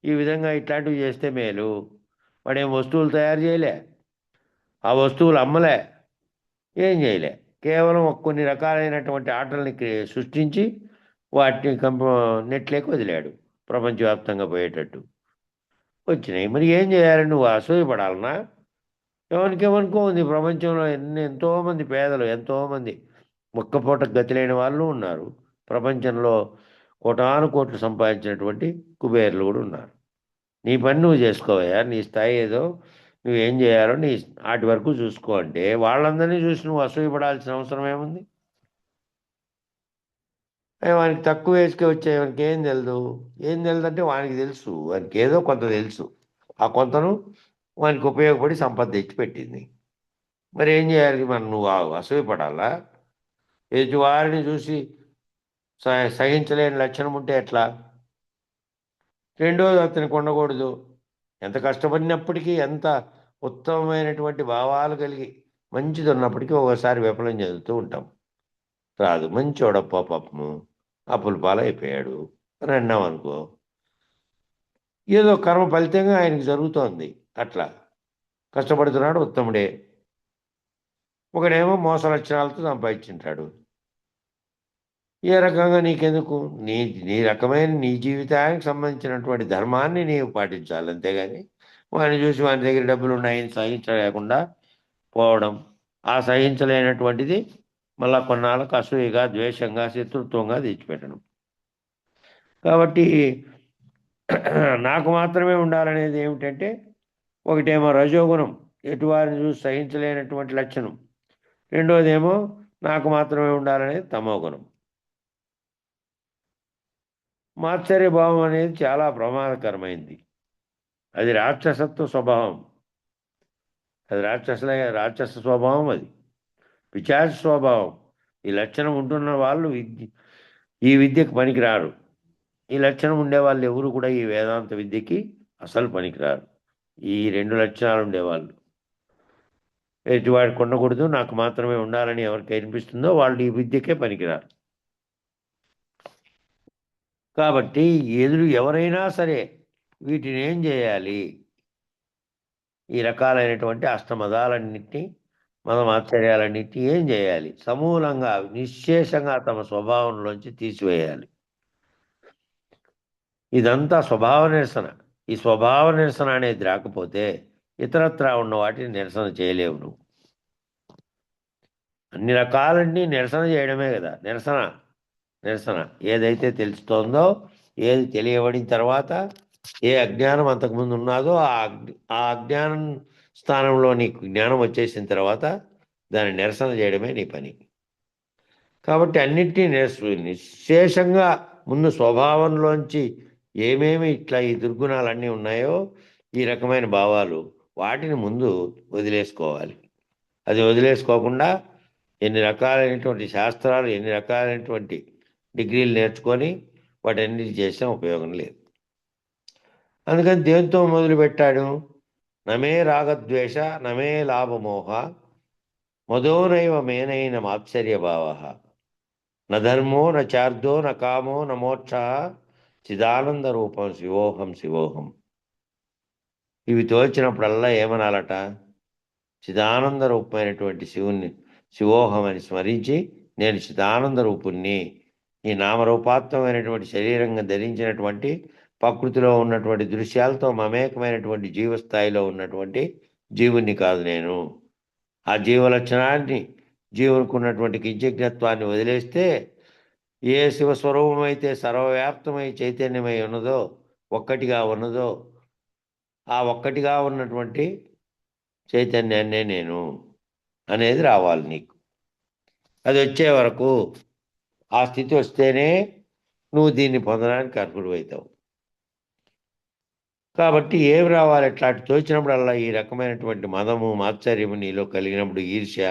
ఈ విధంగా ఇట్లాంటివి చేస్తే మేలు. వాడేం వస్తువులు తయారు చేయలే, ఆ వస్తువులు అమ్మలే, ఏం చేయలే. కేవలం కొన్ని రకాలైనటువంటి ఆటల్ని సృష్టించి వాటిని నెట్లోకి వదిలాడు, ప్రపంచవ్యాప్తంగా పోయేటట్టు వచ్చినాయి. మరి ఏం చేయాలి? నువ్వు అసూయపడాలనా? ఎవరికేమనుకో ఉంది ప్రపంచంలో ఎంతోమంది పేదలు, ఎంతోమంది ఒక్కపూట గతి లేని వాళ్ళు ఉన్నారు. ప్రపంచంలో కోటాను కోట్లు సంపాదించినటువంటి కుబేర్లు కూడా ఉన్నారు. నీ పని నువ్వు చేసుకోవయ్యా, నీ స్థాయి ఏదో, నువ్వేం చేయాలో నీ వాటి వరకు చూసుకో అంటే వాళ్ళందరినీ చూసి నువ్వు అసూయపడాల్సిన అవసరం ఏముంది? వానికి తక్కువ వేసుకే వచ్చే వానికి ఏం తెలియదు. ఏం తెలియదు అంటే వానికి తెలుసు, వానికి ఏదో కొంత తెలుసు. ఆ కొంతను వానికి ఉపయోగపడి సంపద తెచ్చిపెట్టింది. మరి ఏం చేయాలి? నువ్వు అసూయపడాలా? ఎదుటివారిని చూసి సహించలేని లక్షణం ఉంటే ఎట్లా? రెండోది, అతనికి ఉండకూడదు. ఎంత కష్టపడినప్పటికీ, ఎంత ఉత్తమమైనటువంటి భావాలు కలిగి మంచిది ఉన్నప్పటికీ ఒకసారి విఫలం చెందుతూ ఉంటాం. రాదు. మంచోడప్ప పాపము అప్పుల పాలైపోయాడు అని అన్నాం అనుకో, ఏదో కర్మ ఫలితంగా ఆయనకి జరుగుతోంది. అట్లా కష్టపడుతున్నాడు, ఉత్తముడే. ఒకడేమో మోస లక్షణాలతో సంపాదించుంటాడు. ఏ రకంగా నీకెందుకు? నీ నీ రకమైన నీ జీవితానికి సంబంధించినటువంటి ధర్మాన్ని నీవు పాటించాలి, అంతేగాని వాడిని చూసి వాని దగ్గర డబ్బులు ఉన్నాయని సహించలేకుండా పోవడం, ఆ సహించలేనటువంటిది మళ్ళా కొన్నాళ్ళకు అసూయగా, ద్వేషంగా, శత్రుత్వంగా తెచ్చిపెట్టడం. కాబట్టి నాకు మాత్రమే ఉండాలనేది ఏమిటంటే, ఒకటేమో రజోగుణం, ఎటువారిని చూసి సహించలేనటువంటి లక్షణం. రెండోదేమో నాకు మాత్రమే ఉండాలనేది తమోగుణం. మాత్సర్య భావం అనేది చాలా ప్రమాదకరమైంది. అది రాక్షసత్వ స్వభావం. అది రాక్షస స్వభావం, అది పిశాచ స్వభావం. ఈ లక్షణం ఉంటున్న వాళ్ళు ఈ విద్యకు పనికిరారు. ఈ లక్షణం ఉండేవాళ్ళు ఎవరు కూడా ఈ వేదాంత విద్యకి అసలు పనికిరారు. ఈ రెండు లక్షణాలు ఉండేవాళ్ళు, ఎటువాడికి ఉండకూడదు, నాకు మాత్రమే ఉండాలని ఎవరికి అనిపిస్తుందో వాళ్ళు ఈ విద్యకే పనికిరారు. కాబట్టి ఎవరైనా సరే వీటిని ఏం చేయాలి? ఈ రకాలైనటువంటి అష్టమదాలన్నింటినీ, మదమాశ్చర్యాలన్నింటినీ ఏం చేయాలి? సమూలంగా, నిశ్శేషంగా తమ స్వభావంలోంచి తీసివేయాలి. ఇదంతా స్వభావ నిరసన. ఈ స్వభావ నిరసన అనేది రాకపోతే ఇతరత్రా ఉన్న వాటిని నిరసన చేయలేవు నువ్వు. అన్ని రకాలన్నీ నిరసన చేయడమే కదా నిరసన. ఏదైతే తెలుస్తోందో, ఏది తెలియబడిన తర్వాత ఏ అజ్ఞానం అంతకుముందు ఉన్నదో ఆ అజ్ఞానం స్థానంలో నీకు జ్ఞానం వచ్చేసిన తర్వాత దాన్ని నిరసన చేయడమే నీ పని. కాబట్టి అన్నింటినీ నిశ్శేషంగా ముందు స్వభావంలోంచి ఏమేమి ఇట్లా ఈ దుర్గుణాలన్నీ ఉన్నాయో, ఈ రకమైన భావాలు, వాటిని ముందు వదిలేసుకోవాలి. అది వదిలేసుకోకుండా ఎన్ని రకాలైనటువంటి శాస్త్రాలు, ఎన్ని రకాలైనటువంటి డిగ్రీలు నేర్చుకొని వాటన్నిటి చేసినా ఉపయోగం లేదు. అందుకని దేంతో మొదలుపెట్టాడు? నమే రాగద్వేష నమే లాభమోహ మదోనైవ మేనైన మాత్సర్యభావ నధర్మో నార్థో కామో నమోక్ష చిదానంద రూపం శివోహం శివోహం. ఇవి తోచినప్పుడల్లా ఏమనాలట? చిదానంద రూపమైనటువంటి శివుణ్ణి శివోహం అని స్మరించి, నేను చిదానంద రూపుణ్ణి, ఈ నామరూపాత్మకమైనటువంటి శరీరంగా ధరించినటువంటి ప్రకృతిలో ఉన్నటువంటి దృశ్యాలతో మమేకమైనటువంటి జీవస్థాయిలో ఉన్నటువంటి జీవుణ్ణి కాదు నేను. ఆ జీవలక్షణాన్ని, జీవునికి ఉన్నటువంటి కించజ్ఞత్వాన్ని వదిలేస్తే ఏ శివస్వరూపం అయితే సర్వవ్యాప్తమై చైతన్యమై ఉన్నదో, ఒక్కటిగా ఉన్నదో, ఆ ఒక్కటిగా ఉన్నటువంటి చైతన్యాన్నే నేను అనేది రావాలి నీకు. అది వచ్చే వరకు, ఆ స్థితి వస్తేనే నువ్వు దీన్ని పొందడానికి అర్హుడు అవుతావు. కాబట్టి ఏమి రావాలి? ఎట్లాంటి తోచినప్పుడల్లా ఈ రకమైనటువంటి మదము, మాత్సర్యము నీలో కలిగినప్పుడు, ఈర్ష్య,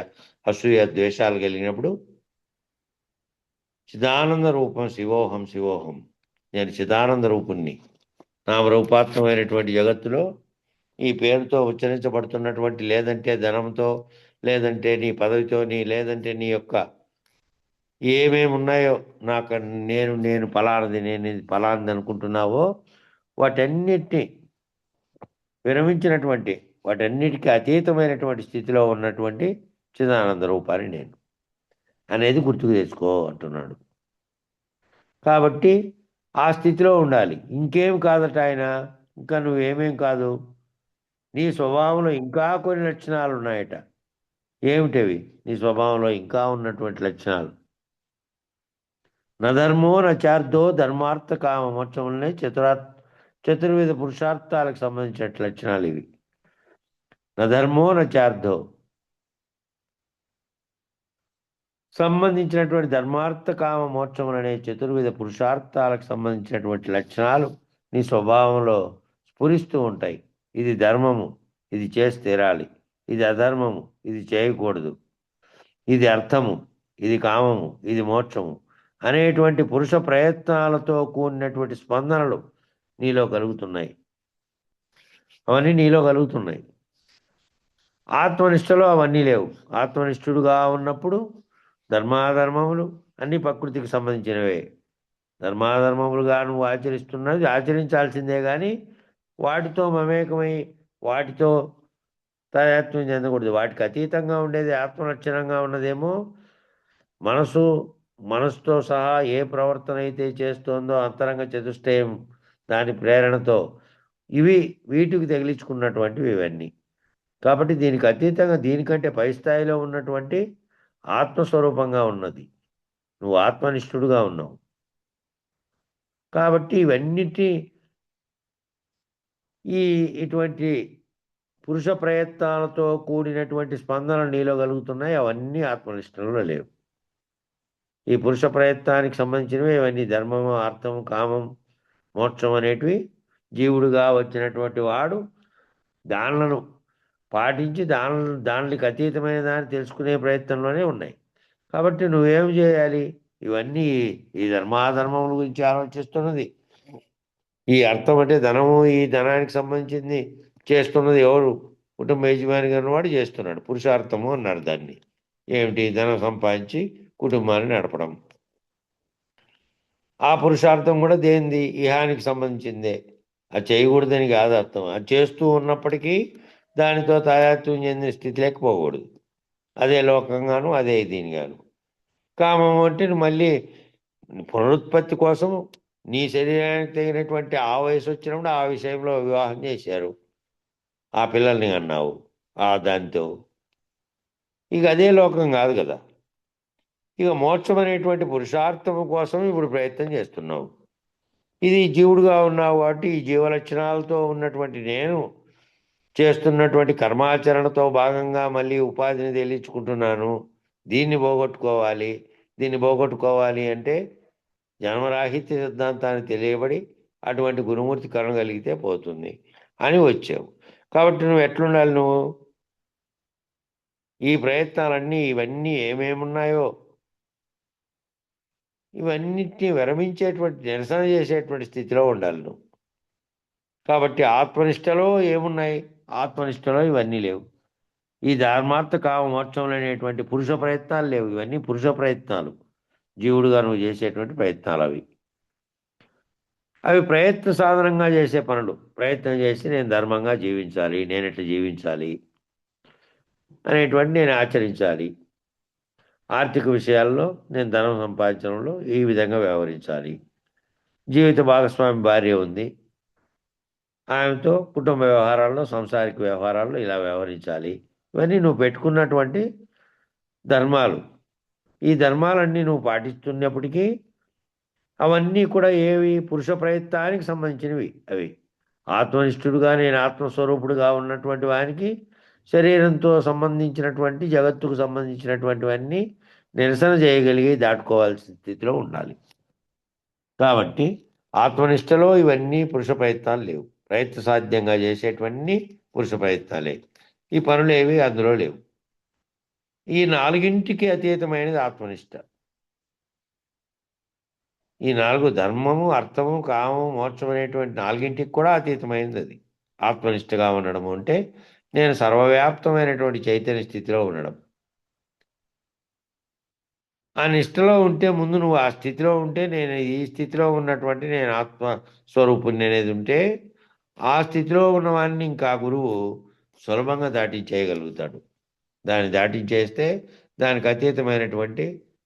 అసూయ, ద్వేషాలు కలిగినప్పుడు, చిదానంద రూపం శివోహం శివోహం, నేను చిదానంద రూపుణ్ణి. నామరూపాత్మకమైనటువంటి జగత్తులో ఈ పేరుతో ఉచ్చరించబడుతున్నటువంటి, లేదంటే ధనంతో లేదంటే నీ పదవితో లేదంటే నీ యొక్క ఏమేమి ఉన్నాయో నాకు నేను నేను ఫలానది నేను ఇది ఫలానది అనుకుంటున్నావో వాటన్నిటిని విరమించినటువంటి వాటన్నిటికీ అతీతమైనటువంటి స్థితిలో ఉన్నటువంటి చిదానంద రూపాన్ని నేను అనేది గుర్తుకు తెచ్చుకో అంటున్నాడు. కాబట్టి ఆ స్థితిలో ఉండాలి. ఇంకేం కాదట ఆయన, ఇంకా నువ్వేమేం కాదు, నీ స్వభావంలో ఇంకా కొన్ని లక్షణాలు ఉన్నాయట. ఏమిటవి నీ స్వభావంలో ఇంకా ఉన్నటువంటి లక్షణాలు? నధర్మో నచార్థో ధర్మార్థ కామ మోక్షములనే చతుర్విధ పురుషార్థాలకు సంబంధించిన లక్షణాలు ఇవి. నధర్మో నచార్థో సంబంధించినటువంటి ధర్మార్థ కామ మోక్షములనే చతుర్విధ పురుషార్థాలకు సంబంధించినటువంటి లక్షణాలు నీ స్వభావంలో స్ఫురిస్తూ ఉంటాయి. ఇది ధర్మము, ఇది చేసి తీరాలి, ఇది అధర్మము, ఇది చేయకూడదు, ఇది అర్థము, ఇది కామము, ఇది మోక్షము అనేటువంటి పురుష ప్రయత్నాలతో కూడినటువంటి స్పందనలు నీలో కలుగుతున్నాయి. అవన్నీ నీలో కలుగుతున్నాయి. ఆత్మనిష్టలో అవన్నీ లేవు. ఆత్మనిష్ఠుడుగా ఉన్నప్పుడు ధర్మాధర్మములు అన్నీ ప్రకృతికి సంబంధించినవే. ధర్మాధర్మములుగా నువ్వు ఆచరిస్తున్నది ఆచరించాల్సిందే, కానీ వాటితో మమేకమై వాటితో తాదాత్మ్యం చెందకూడదు. వాటికి అతీతంగా ఉండేది ఆత్మలక్షణంగా ఉన్నదేమో మనసుతో సహా ఏ ప్రవర్తన అయితే చేస్తోందో అంతరంగ చతుష్టయం దాని ప్రేరణతో వీటికి తగిలించుకున్నటువంటివి ఇవన్నీ. కాబట్టి దీనికి అతీతంగా దీనికంటే పై స్థాయిలో ఉన్నటువంటి ఆత్మస్వరూపంగా ఉన్నది. నువ్వు ఆత్మనిష్ఠుడుగా ఉన్నావు. కాబట్టి ఇవన్నిటి ఇటువంటి పురుష ప్రయత్నాలతో కూడినటువంటి స్పందనలు నీలో కలుగుతున్నాయి. అవన్నీ ఆత్మనిష్టంలో లేవు. ఈ పురుష ప్రయత్నానికి సంబంధించినవి ఇవన్నీ ధర్మము, అర్థము, కామం, మోక్షం అనేటివి జీవుడుగా వచ్చినటువంటి వాడు దానిలను పాటించి దానికి అతీతమైన దాన్ని తెలుసుకునే ప్రయత్నంలోనే ఉన్నాయి. కాబట్టి నువ్వేం చేయాలి? ఇవన్నీ ఈ ధర్మాధర్మముల గురించి ఆలోచిస్తున్నది. ఈ అర్థం అంటే ధనము, ఈ ధనానికి సంబంధించింది చేస్తున్నది ఎవరు? కుటుంబ యజమానిగా ఉన్నవాడు చేస్తున్నాడు. పురుషార్థము అన్నారు దాన్ని. ఏమిటి? ధనం సంపాదించి కుటుంబాన్ని నడపడం. ఆ పురుషార్థం కూడా దేనిది? ఇహానికి సంబంధించిందే. అది చేయకూడదని కాదు అర్థం. అది చేస్తూ ఉన్నప్పటికీ దానితో తాదాత్మ్యం చెందిన స్థితి లేకపోకూడదు. అదే లోకంగాను, అదే దీనిగాను. కామం అంటే మళ్ళీ పునరుత్పత్తి కోసం నీ శరీరానికి తగినటువంటి ఆ వయసు వచ్చినప్పుడు ఆ విషయంలో వివాహం చేశారు, ఆ పిల్లల్ని అన్నావు దాంతో. ఇక అదే లోకం కాదు కదా. ఇక మోక్షం అనేటువంటి పురుషార్థం కోసం ఇప్పుడు ప్రయత్నం చేస్తున్నావు. ఇది జీవుడుగా ఉన్నావు కాబట్టి ఈ జీవలక్షణాలతో ఉన్నటువంటి నేను చేస్తున్నటువంటి కర్మాచరణతో భాగంగా మళ్ళీ ఉపాధిని తేలించుకుంటున్నాను. దీన్ని పోగొట్టుకోవాలి అంటే జన్మరాహిత్య సిద్ధాంతాన్ని తెలియబడి అటువంటి గురుమూర్తి కరుణ కలిగితే పోతుంది అని వచ్చావు. కాబట్టి నువ్వు ఎట్లుండాలి? నువ్వు ఈ ప్రయత్నాలన్నీ ఇవన్నీ ఏమేమున్నాయో ఇవన్నిటిని విరమించేటువంటి, నిరసన చేసేటువంటి స్థితిలో ఉండాలి నువ్వు. కాబట్టి ఆత్మనిష్టలో ఏమున్నాయి? ఆత్మనిష్టలో ఇవన్నీ లేవు. ఈ ధర్మార్థ కామ మోక్షంలో అనేటువంటి పురుష ప్రయత్నాలు లేవు. ఇవన్నీ పురుష ప్రయత్నాలు, జీవుడుగా నువ్వు చేసేటువంటి ప్రయత్నాలు. అవి ప్రయత్న సాధనంగా చేసే పనులు. ప్రయత్నం చేసి నేను ధర్మంగా జీవించాలి, నేను ఎట్లా జీవించాలి అనేటువంటి నేను ఆచరించాలి. ఆర్థిక విషయాల్లో నేను ధనం సంపాదించడంలో ఈ విధంగా వ్యవహరించాలి. జీవిత భాగస్వామి భార్య ఉంది, ఆమెతో కుటుంబ వ్యవహారాల్లో, సంసారిక వ్యవహారాల్లో ఇలా వ్యవహరించాలి. ఇవన్నీ నువ్వు పెట్టుకున్నటువంటి ధర్మాలు. ఈ ధర్మాలన్నీ నువ్వు పాటిస్తున్నప్పటికీ అవన్నీ కూడా ఏవి? పురుష ప్రయత్నానికి సంబంధించినవి. అవి ఆత్మనిష్ఠుడుగా నేను ఆత్మస్వరూపుడుగా ఉన్నటువంటి వానికి శరీరంతో సంబంధించినటువంటి, జగత్తుకు సంబంధించినటువంటివన్నీ నిరసన చేయగలిగి దాటుకోవాల్సిన స్థితిలో ఉండాలి. కాబట్టి ఆత్మనిష్టలో ఇవన్నీ పురుష ప్రయత్నాలు లేవు. ప్రయత్న సాధ్యంగా చేసేటువంటి పురుష ప్రయత్నాలే. ఈ పనులు ఏవి అందులో లేవు. ఈ నాలుగింటికి అతీతమైనది ఆత్మనిష్ట. ఈ నాలుగు, ధర్మము, అర్థము, కామము, మోక్షం అనేటువంటి నాలుగింటికి కూడా అతీతమైనది అది ఆత్మనిష్టగా ఉండడము. అంటే నేను సర్వవ్యాప్తమైనటువంటి చైతన్య స్థితిలో ఉండడం. ఆ నిష్టలో ఉంటే ముందు నువ్వు ఆ స్థితిలో ఉంటే నేను ఈ స్థితిలో ఉన్నటువంటి నేను ఆత్మస్వరూపుణ్ణి అనేది ఉంటే ఆ స్థితిలో ఉన్నవాడిని ఇంకా గురువు సులభంగా దాటించేయగలుగుతాడు. దాన్ని దాటించేస్తే దానికి అతీతమైనటువంటి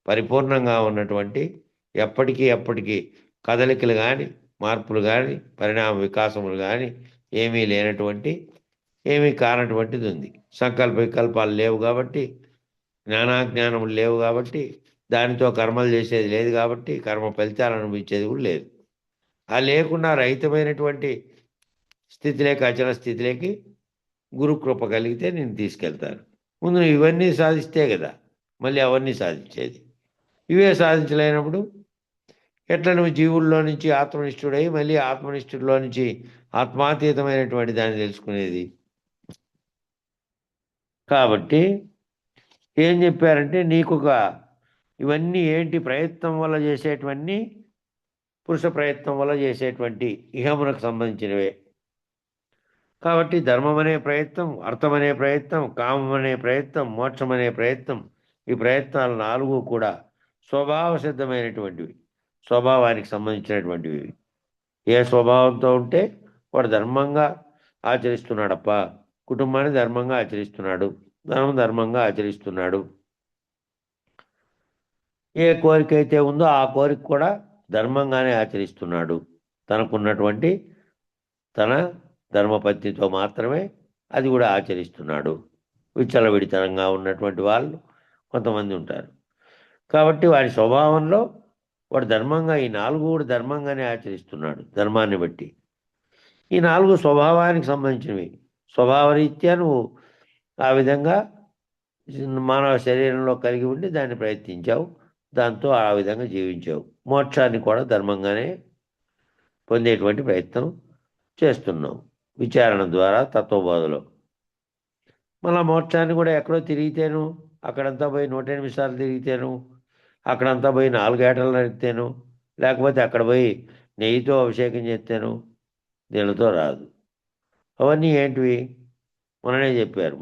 పరిపూర్ణంగా ఉన్నటువంటి ఎప్పటికీ కదలికలు కానీ మార్పులు కానీ పరిణామ వికాసములు కానీ ఏమీ లేనటువంటి ఏమీ కానటువంటిది ఉంది. సంకల్ప వికల్పాలు లేవు కాబట్టి, జ్ఞానాజ్ఞానములు లేవు కాబట్టి, దానితో కర్మలు చేసేది లేదు కాబట్టి, కర్మ ఫలితాలు అనుభవించేది కూడా లేదు. ఆ లేకుండా రహితమైనటువంటి స్థితిలోకి అచల స్థితిలోకి గురుకృప కలిగితే నేను తీసుకెళ్తాను. ముందు నువ్వు ఇవన్నీ సాధిస్తే కదా మళ్ళీ అవన్నీ సాధించేది. ఇవే సాధించలేనప్పుడు ఎట్లా నువ్వు జీవుల్లో నుంచి ఆత్మనిష్ఠుడై మళ్ళీ ఆత్మనిష్ఠుడిలో నుంచి ఆత్మాతీతమైనటువంటి దాన్ని తెలుసుకునేది? కాబట్టి ఏం చెప్పారంటే ఇవన్నీ ఏంటి ప్రయత్నం వల్ల చేసేటువంటి పురుష ప్రయత్నం వల్ల చేసేటువంటి ఇహమునకు సంబంధించినవే. కాబట్టి ధర్మం అనే ప్రయత్నం, అర్థం అనే ప్రయత్నం, కామం అనే ప్రయత్నం, మోక్షం అనే ప్రయత్నం, ఈ ప్రయత్నాలు 4 కూడా స్వభావ సిద్ధమైనటువంటివి, స్వభావానికి సంబంధించినటువంటివి. ఏ స్వభావంతో ఉంటే వాడు ధర్మంగా ఆచరిస్తున్నాడప్ప, కుటుంబాన్ని ధర్మంగా ఆచరిస్తున్నాడు, ధర్మంగా ఆచరిస్తున్నాడు. ఏ కోరిక అయితే ఉందో ఆ కోరిక కూడా ధర్మంగానే ఆచరిస్తున్నాడు. తనకున్నటువంటి తన ధర్మపత్నితో మాత్రమే అది కూడా ఆచరిస్తున్నాడు. విచ్చలవిడితనంగా ఉన్నటువంటి వాళ్ళు కొంతమంది ఉంటారు. కాబట్టి వాడి స్వభావంలో వాడు ధర్మంగా ఈ 4 కూడా ధర్మంగానే ఆచరిస్తున్నాడు ధర్మాన్ని బట్టి. ఈ 4 స్వభావానికి సంబంధించినవి. స్వభావరీత్యా నువ్వు ఆ విధంగా మానవ శరీరంలో కలిగి ఉండి దాన్ని ప్రయత్నించావు, దాంతో ఆ విధంగా జీవించావు. మోక్షాన్ని కూడా ధర్మంగానే పొందేటువంటి ప్రయత్నం చేస్తున్నావు విచారణ ద్వారా, తత్వబోధలో. మళ్ళీ మోక్షాన్ని కూడా ఎక్కడో తిరిగితేను, అక్కడంతా పోయి 108 సార్లు తిరిగితేను, అక్కడంతా పోయి 4 ఏటలు నరికితేను, లేకపోతే అక్కడ పోయి నెయ్యితో అభిషేకం చేస్తేను దీనితో రాదు. అవన్నీ ఏంటివి? మననే చెప్పారు,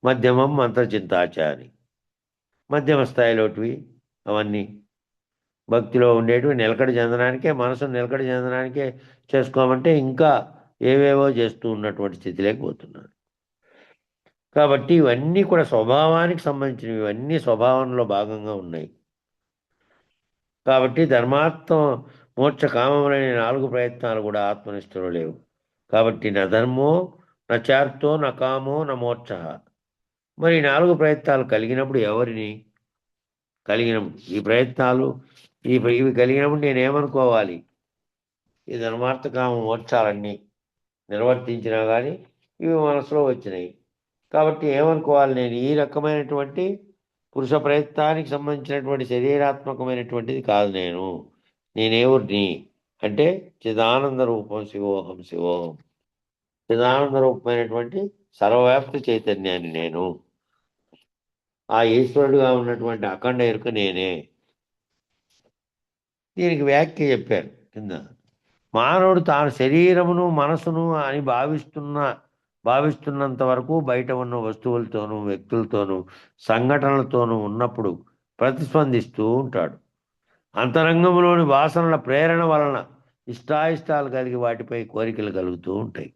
మధ్యమం మంత్రచింతాచ అని. మధ్యమ స్థాయిలోటివి అవన్నీ. భక్తిలో ఉండేటివి నిలకడ చెందడానికే, మనసును నిలకడ చెందడానికే చేసుకోమంటే ఇంకా ఏవేవో చేస్తూ ఉన్నటువంటి స్థితిలోకి పోతున్నారు. కాబట్టి ఇవన్నీ కూడా స్వభావానికి సంబంధించినవి, ఇవన్నీ స్వభావంలో భాగంగా ఉన్నాయి. కాబట్టి ధర్మార్థం మోక్ష కామములైన 4 ప్రయత్నాలు కూడా ఆత్మనిష్టలో లేవు. కాబట్టి నా ధర్మో నచార్థో నా కామో నా మోక్ష. మరి 4 ప్రయత్నాలు కలిగినప్పుడు ఎవరిని కలిగినప్పుడు ఈ ప్రయత్నాలు ఇవి కలిగినప్పుడు నేనేమనుకోవాలి? ఈ ధర్మార్థ కామ మోక్షాలన్నీ నిర్వర్తించినా కానీ ఇవి మనసులో వచ్చినాయి. కాబట్టి ఏమనుకోవాలి? నేను ఈ రకమైనటువంటి పురుష ప్రయత్నానికి సంబంధించినటువంటి శరీరాత్మకమైనటువంటిది కాదు. నేనేవురిని అంటే చిదానంద రూపం శివోహం శివోహం, చిదానంద రూపమైనటువంటి సర్వవ్యాప్త చైతన్యాన్ని నేను. ఆ ఈశ్వరుడుగా ఉన్నటువంటి అఖండ ఎరుక నేనే. దీనికి వ్యాఖ్య చెప్పారు కింద. మానవుడు తాను శరీరమును మనసును అని భావిస్తున్నంత వరకు బయట ఉన్న వస్తువులతోనూ వ్యక్తులతోనూ సంఘటనలతోనూ ఉన్నప్పుడు ప్రతిస్పందిస్తూ ఉంటాడు. అంతరంగంలోని వాసనల ప్రేరణ వలన ఇష్టాయిష్టాలు కలిగి వాటిపై కోరికలు కలుగుతూ ఉంటాయి.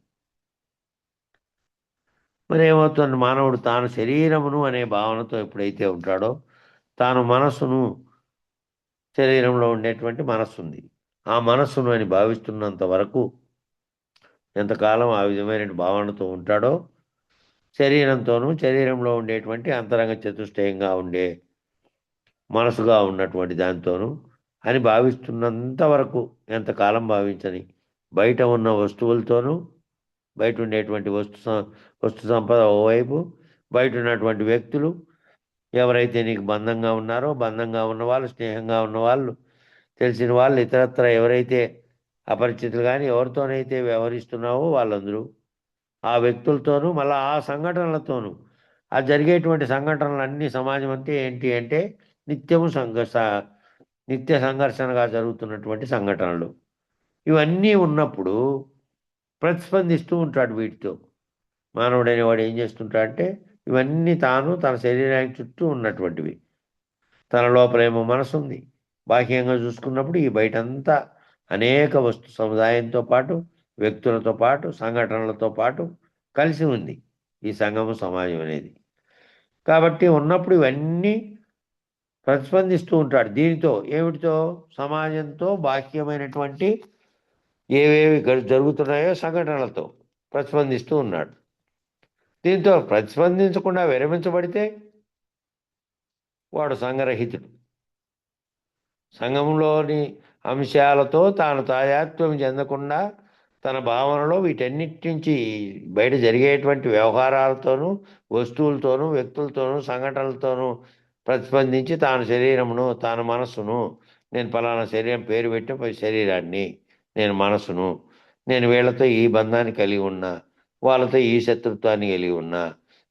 మరి ఏమవుతుంది? మానవుడు తాను శరీరమును అనే భావనతో ఎప్పుడైతే ఉంటాడో, తాను మనస్సును, శరీరంలో ఉండేటువంటి మనస్సు ఉంది, ఆ మనస్సును అని భావిస్తున్నంత వరకు ఎంతకాలం ఆ విధమైన భావనతో ఉంటాడో, శరీరంతోనూ శరీరంలో ఉండేటువంటి అంతరంగ చతుష్టయంగా ఉండే మనసుగా ఉన్నటువంటి దానితోనూ అని భావిస్తున్నంత వరకు, ఎంతకాలం భావించని బయట ఉన్న వస్తువులతోనూ, బయట ఉండేటువంటి వస్తు సంపద ఓవైపు, బయట ఉన్నటువంటి వ్యక్తులు ఎవరైతే నీకు బంధంగా ఉన్నారో, బంధంగా ఉన్నవాళ్ళు, స్నేహంగా ఉన్నవాళ్ళు, తెలిసిన వాళ్ళు, ఇతరత్ర ఎవరైతే అపరిచితులు కానీ ఎవరితోనైతే వ్యవహరిస్తున్నావో వాళ్ళందరూ, ఆ వ్యక్తులతోనూ మళ్ళీ ఆ సంఘటనలతోనూ, ఆ జరిగేటువంటి సంఘటనలన్నీ సమాజం అంటే ఏంటి అంటే నిత్య సంఘర్షణగా జరుగుతున్నటువంటి సంఘటనలు. ఇవన్నీ ఉన్నప్పుడు ప్రతిస్పందిస్తూ ఉంటాడు వీటితో. మానవుడైన వాడు ఏం చేస్తుంటాడంటే ఇవన్నీ తాను తన శరీరానికి చుట్టూ ఉన్నటువంటివి. తన లోపలేమో మనసు ఉంది. బాహ్యంగా చూసుకున్నప్పుడు ఈ బయటంతా అనేక వస్తు సముదాయంతో పాటు, వ్యక్తులతో పాటు, సంఘటనలతో పాటు కలిసి ఉంది ఈ సంఘము, సమాజం అనేది. కాబట్టి ఉన్నప్పుడు ఇవన్నీ ప్రతిస్పందిస్తూ ఉంటాడు. దీనితో ఏమిటితో? సమాజంతో, బాహ్యమైనటువంటి ఏవేవి జరుగుతున్నాయో సంఘటనలతో ప్రతిస్పందిస్తూ ఉన్నాడు. దీంతో ప్రతిస్పందించకుండా విరమించబడితే వాడు సంఘరహితుడు. సంఘంలోని అంశాలతో తాను తాదాత్మ్యం చెందకుండా తన భావనలో వీటన్నిటి నుంచి బయట జరిగేటువంటి వ్యవహారాలతోనూ, వస్తువులతోనూ, వ్యక్తులతోనూ, సంఘటనలతోనూ ప్రతిస్పందించి తాను శరీరమును, తాను మనస్సును, నేను ఫలానా శరీరం పేరు పెట్టిన శరీరాన్ని, నేను మనసును, నేను వీళ్ళతో ఈ బంధాన్ని కలిగి ఉన్నా, వాళ్ళతో ఈ శత్రుత్వాన్ని కలిగి ఉన్నా,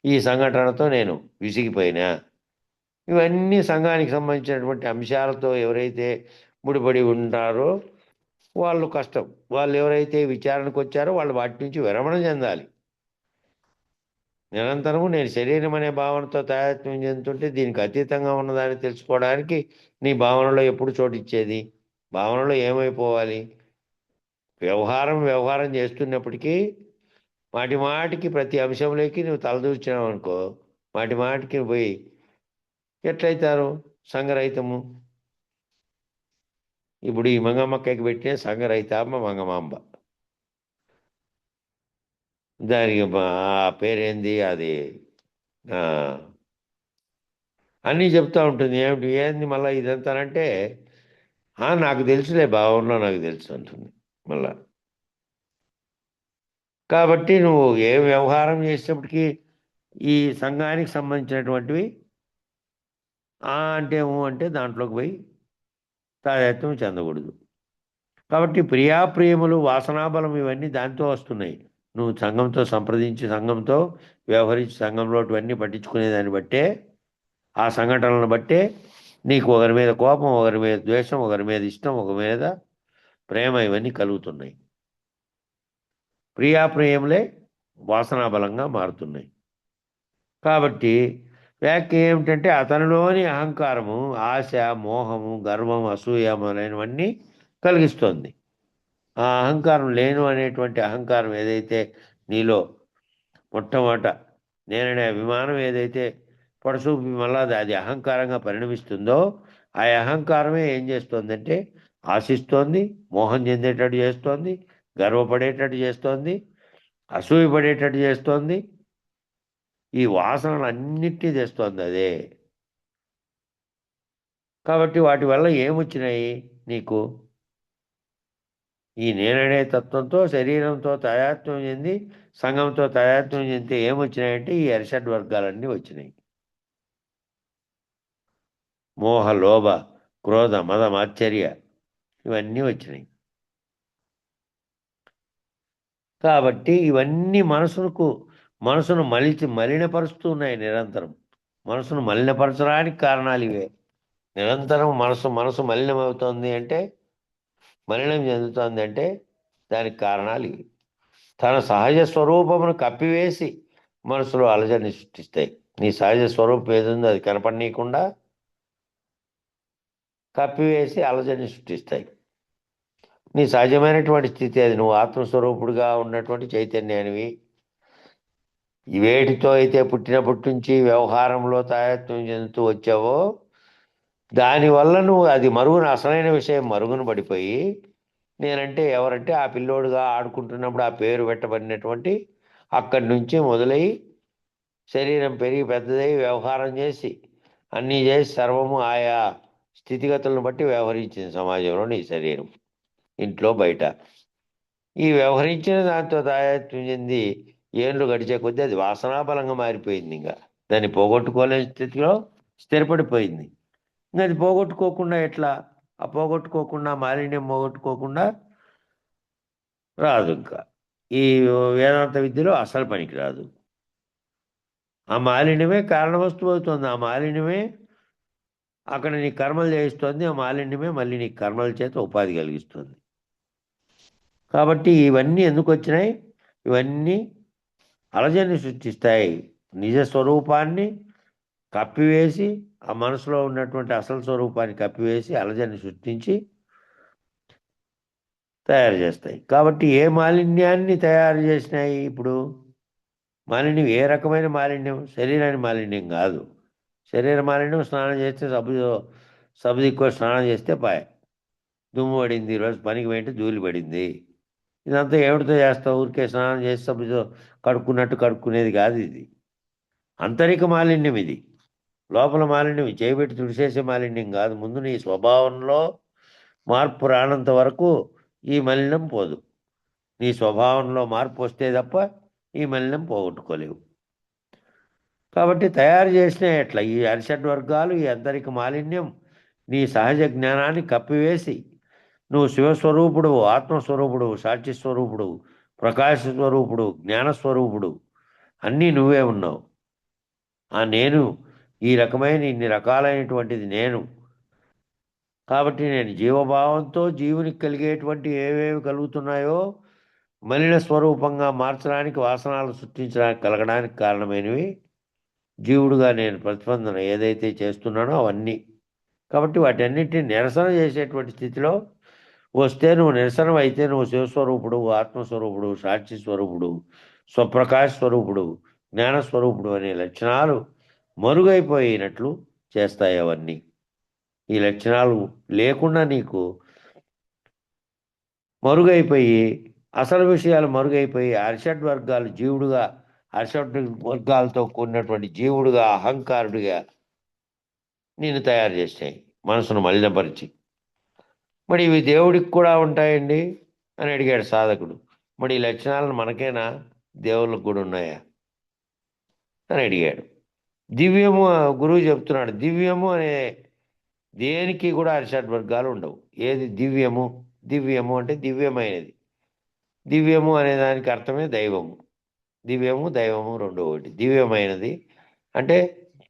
ఈ సంఘటనతో నేను విసిగిపోయినా, ఇవన్నీ సంఘానికి సంబంధించినటువంటి అంశాలతో ఎవరైతే ముడిపడి ఉంటారో వాళ్ళు కష్టం. వాళ్ళు ఎవరైతే విచారణకు వచ్చారో వాళ్ళు వాటి నుంచి విరమణ చెందాలి. నిరంతరము నేను శరీరం అనే భావనతో తాదాత్మ్యం చెందుతుంటే దీనికి అతీతంగా ఉన్నదాన్ని తెలుసుకోవడానికి నీ భావనలో ఎప్పుడు చోటిచ్చేది? భావనలో ఏమైపోవాలి? వ్యవహారం చేస్తున్నప్పటికీ మాటి మాటికి ప్రతి అంశంలోకి నువ్వు తలదూర్చినావు అనుకో, మాటి మాటికి పోయి ఎట్లయితారు? సంఘరహితము. ఇప్పుడు ఈ మంగమ్మక్కకి పెట్టిన సంఘరహితాంబ మంగమాంబ. దానికి ఆ పేరేంది? అది అన్నీ చెప్తూ ఉంటుంది. ఏమిటి ఏంది మళ్ళీ ఇదంతానంటే నాకు తెలుసులే, భావనలో నాకు తెలుసు అంటుంది మళ్ళా. కాబట్టి నువ్వు ఏ వ్యవహారం చేసేటప్పటికీ ఈ సంఘానికి సంబంధించినటువంటివి అంటే అంటే దాంట్లోకి పోయి తాదాత్మ్యం చెందకూడదు. కాబట్టి ప్రియాప్రియములు, వాసనాబలం ఇవన్నీ దాంతో వస్తున్నాయి. నువ్వు సంఘంతో సంప్రదించి, సంఘంతో వ్యవహరించి, సంఘంలో ఇవన్నీ పట్టించుకునేదాన్ని బట్టే, ఆ సంఘటనలను బట్టే నీకు ఒకరి మీద కోపం, ఒకరి మీద ద్వేషం, ఒకరి మీద ఇష్టం, ఒకరి మీద ప్రేమ ఇవన్నీ కలుగుతున్నాయి. ప్రియాప్రియములే వాసనాబలంగా మారుతున్నాయి. కాబట్టి వ్యాఖ్య ఏమిటంటే అతనిలోని అహంకారము, ఆశ, మోహము, గర్వం, అసూయ మొదలైనవన్నీ కలిగిస్తోంది. ఆ అహంకారం లేను అనేటువంటి అహంకారం ఏదైతే నీలో మొట్టమొదట నేననే అభిమానం ఏదైతే పొడసూపి మళ్ళా అది అహంకారంగా పరిణమిస్తుందో ఆ అహంకారమే ఏం చేస్తోందంటే ఆశిస్తోంది, మోహం చెందేటట్టు చేస్తోంది, గర్వపడేటట్టు చేస్తోంది, అసూయపడేటట్టు చేస్తోంది. ఈ వాసనలన్నిటినీ తెస్తోంది అదే. కాబట్టి వాటి వల్ల ఏమొచ్చినాయి నీకు? ఈ నేననే తత్వంతో, శరీరంతో తాదాత్మ్యం చెంది, సంఘంతో తాదాత్మ్యం చెందితే ఏమొచ్చినాయంటే ఈ అరిషడ్ వర్గాలన్నీ వచ్చినాయి. మోహ, లోభ, క్రోధ, మద, మాత్సర్య ఇవన్నీ వచ్చినాయి. కాబట్టి ఇవన్నీ మనసును మలినపరుస్తూ ఉన్నాయి నిరంతరం. మనసును మలినపరచడానికి కారణాలు ఇవే. నిరంతరం మనసు మలినమవుతోంది అంటే, మలినం చెందుతోంది అంటే దానికి కారణాలు ఇవి. తన సహజ స్వరూపమును కప్పివేసి మనసులో అలజడిని సృష్టిస్తాయి. నీ సహజ స్వరూపం ఏదుందో అది కనపడనీయకుండా కప్పివేసి అలజడిని సృష్టిస్తాయి. నీ సహజమైనటువంటి స్థితి అది. నువ్వు ఆత్మస్వరూపుడుగా ఉన్నటువంటి చైతన్యానివి. వేటితో అయితే పుట్టినప్పటి నుంచి వ్యవహారంలో తాయత్వం చెందుతూ వచ్చావో దానివల్ల నువ్వు అది అసలైన విషయం మరుగున పడిపోయి నేనంటే ఎవరంటే ఆ పిల్లోడుగా ఆడుకుంటున్నప్పుడు ఆ పేరు పెట్టబడినటువంటి అక్కడి నుంచి మొదలై శరీరం పెరిగి పెద్దదై వ్యవహారం చేసి అన్నీ చేసి సర్వము ఆయా స్థితిగతులను బట్టి వ్యవహరించింది సమాజంలో నీ శరీరం, ఇంట్లో బయట. ఈ వ్యవహరించిన దాంతో తాయత్వం చెంది ఏళ్ళు గడిచే కొద్దీ అది వాసనాబలంగా మారిపోయింది. ఇంకా దాన్ని పోగొట్టుకోలేని స్థితిలో స్థిరపడిపోయింది. ఇంకా అది పోగొట్టుకోకుండా ఎట్లా? ఆ పోగొట్టుకోకుండా, మాలిన్యం పోగొట్టుకోకుండా రాదు. ఇంకా ఈ వేదాంత విద్యలో అసలు పనికి రాదు. ఆ మాలిన్యమే కారణ వస్తువు అవుతుంది. ఆ మాలిన్యమే అక్కడ నీ కర్మలు చేయిస్తుంది. ఆ మాలిన్యమే మళ్ళీ నీ కర్మల చేత ఉపాధి కలిగిస్తుంది. కాబట్టి ఇవన్నీ ఎందుకు వచ్చినాయి? ఇవన్నీ అలజడిని సృష్టిస్తాయి. నిజ స్వరూపాన్ని కప్పివేసి, ఆ మనసులో ఉన్నటువంటి అసలు స్వరూపాన్ని కప్పివేసి అలజడిని సృష్టించి తయారు చేస్తాయి. కాబట్టి ఏ మాలిన్యాన్ని తయారు చేసినాయి? ఇప్పుడు మాలిన్యం ఏ రకమైన మాలిన్యం? శరీరాన్ని మాలిన్యం కాదు. శరీర మాలిన్యం స్నానం చేస్తే సబ్బు ఎక్కువ స్నానం చేస్తే పాయ, దుమ్ము పడింది, ఈరోజు పనికి పోయింటే ధూళి పడింది. ఇదంతా ఏమిటితో చేస్తావు? ఊరికే స్నానం చేసి సబ్బుతో కడుక్కున్నట్టు కడుక్కునేది కాదు ఇది. ఆంతరిక మాలిన్యం ఇది. లోపల మాలిన్యం చేయబెట్టి తుడిసేసే మాలిన్యం కాదు. ముందు నీ స్వభావంలో మార్పు రానంత వరకు ఈ మలినం పోదు. నీ స్వభావంలో మార్పు వస్తే తప్ప ఈ మలినం పోగొట్టుకోలేవు. కాబట్టి తయారు చేసిన ఎట్లా ఈ అరిషడ్ వర్గాలు, ఈ ఆంతరిక మాలిన్యం నీ సహజ జ్ఞానాన్ని కప్పివేసి నువ్వు శివస్వరూపుడు, ఆత్మస్వరూపుడు, సాక్షి స్వరూపుడు, ప్రకాశ స్వరూపుడు, జ్ఞానస్వరూపుడు, అన్నీ నువ్వే ఉన్నావు. ఆ నేను ఈ రకమైన ఇన్ని రకాలైనటువంటిది నేను. కాబట్టి నేను జీవభావంతో జీవునికి కలిగేటువంటి ఏవేవి కలుగుతున్నాయో మలిన స్వరూపంగా మార్చడానికి, వాసనాలు సృష్టించడానికి, కలగడానికి కారణమైనవి జీవుడుగా నేను ప్రతిస్పందన ఏదైతే చేస్తున్నానో అవన్నీ. కాబట్టి వాటన్నిటిని నిరసన చేసేటువంటి స్థితిలో వస్తే నువ్వు నిరసన అయితే నువ్వు శివస్వరూపుడు, ఆత్మస్వరూపుడు, సాక్షి స్వరూపుడు, స్వప్రకాశ స్వరూపుడు, జ్ఞానస్వరూపుడు అనే లక్షణాలు మరుగైపోయినట్లు చేస్తాయి అవన్నీ. ఈ లక్షణాలు లేకుండా నీకు మరుగైపోయి, అసలు విషయాలు మరుగైపోయి అరిషడ్ వర్గాలు జీవుడుగా, అరిషడ్ వర్గాలతో కూడినటువంటి జీవుడుగా, అహంకారుడిగా నేను తయారు చేసినాయి, మనసును మలినపరిచి. మరి ఇవి దేవుడికి కూడా ఉంటాయండి అని అడిగాడు సాధకుడు. మరి ఈ లక్షణాలను మనకేనా, దేవుళ్ళకు కూడా ఉన్నాయా అని అడిగాడు. దివ్యము, గురువు చెప్తున్నాడు, దివ్యము అనే దేనికి కూడా అరిషడ్ వర్గాలు ఉండవు. ఏది దివ్యము? దివ్యము అంటే దివ్యమైనది. దివ్యము అనే దానికి అర్థమే దైవము. దివ్యము దైవము రెండు ఒకటి. దివ్యమైనది అంటే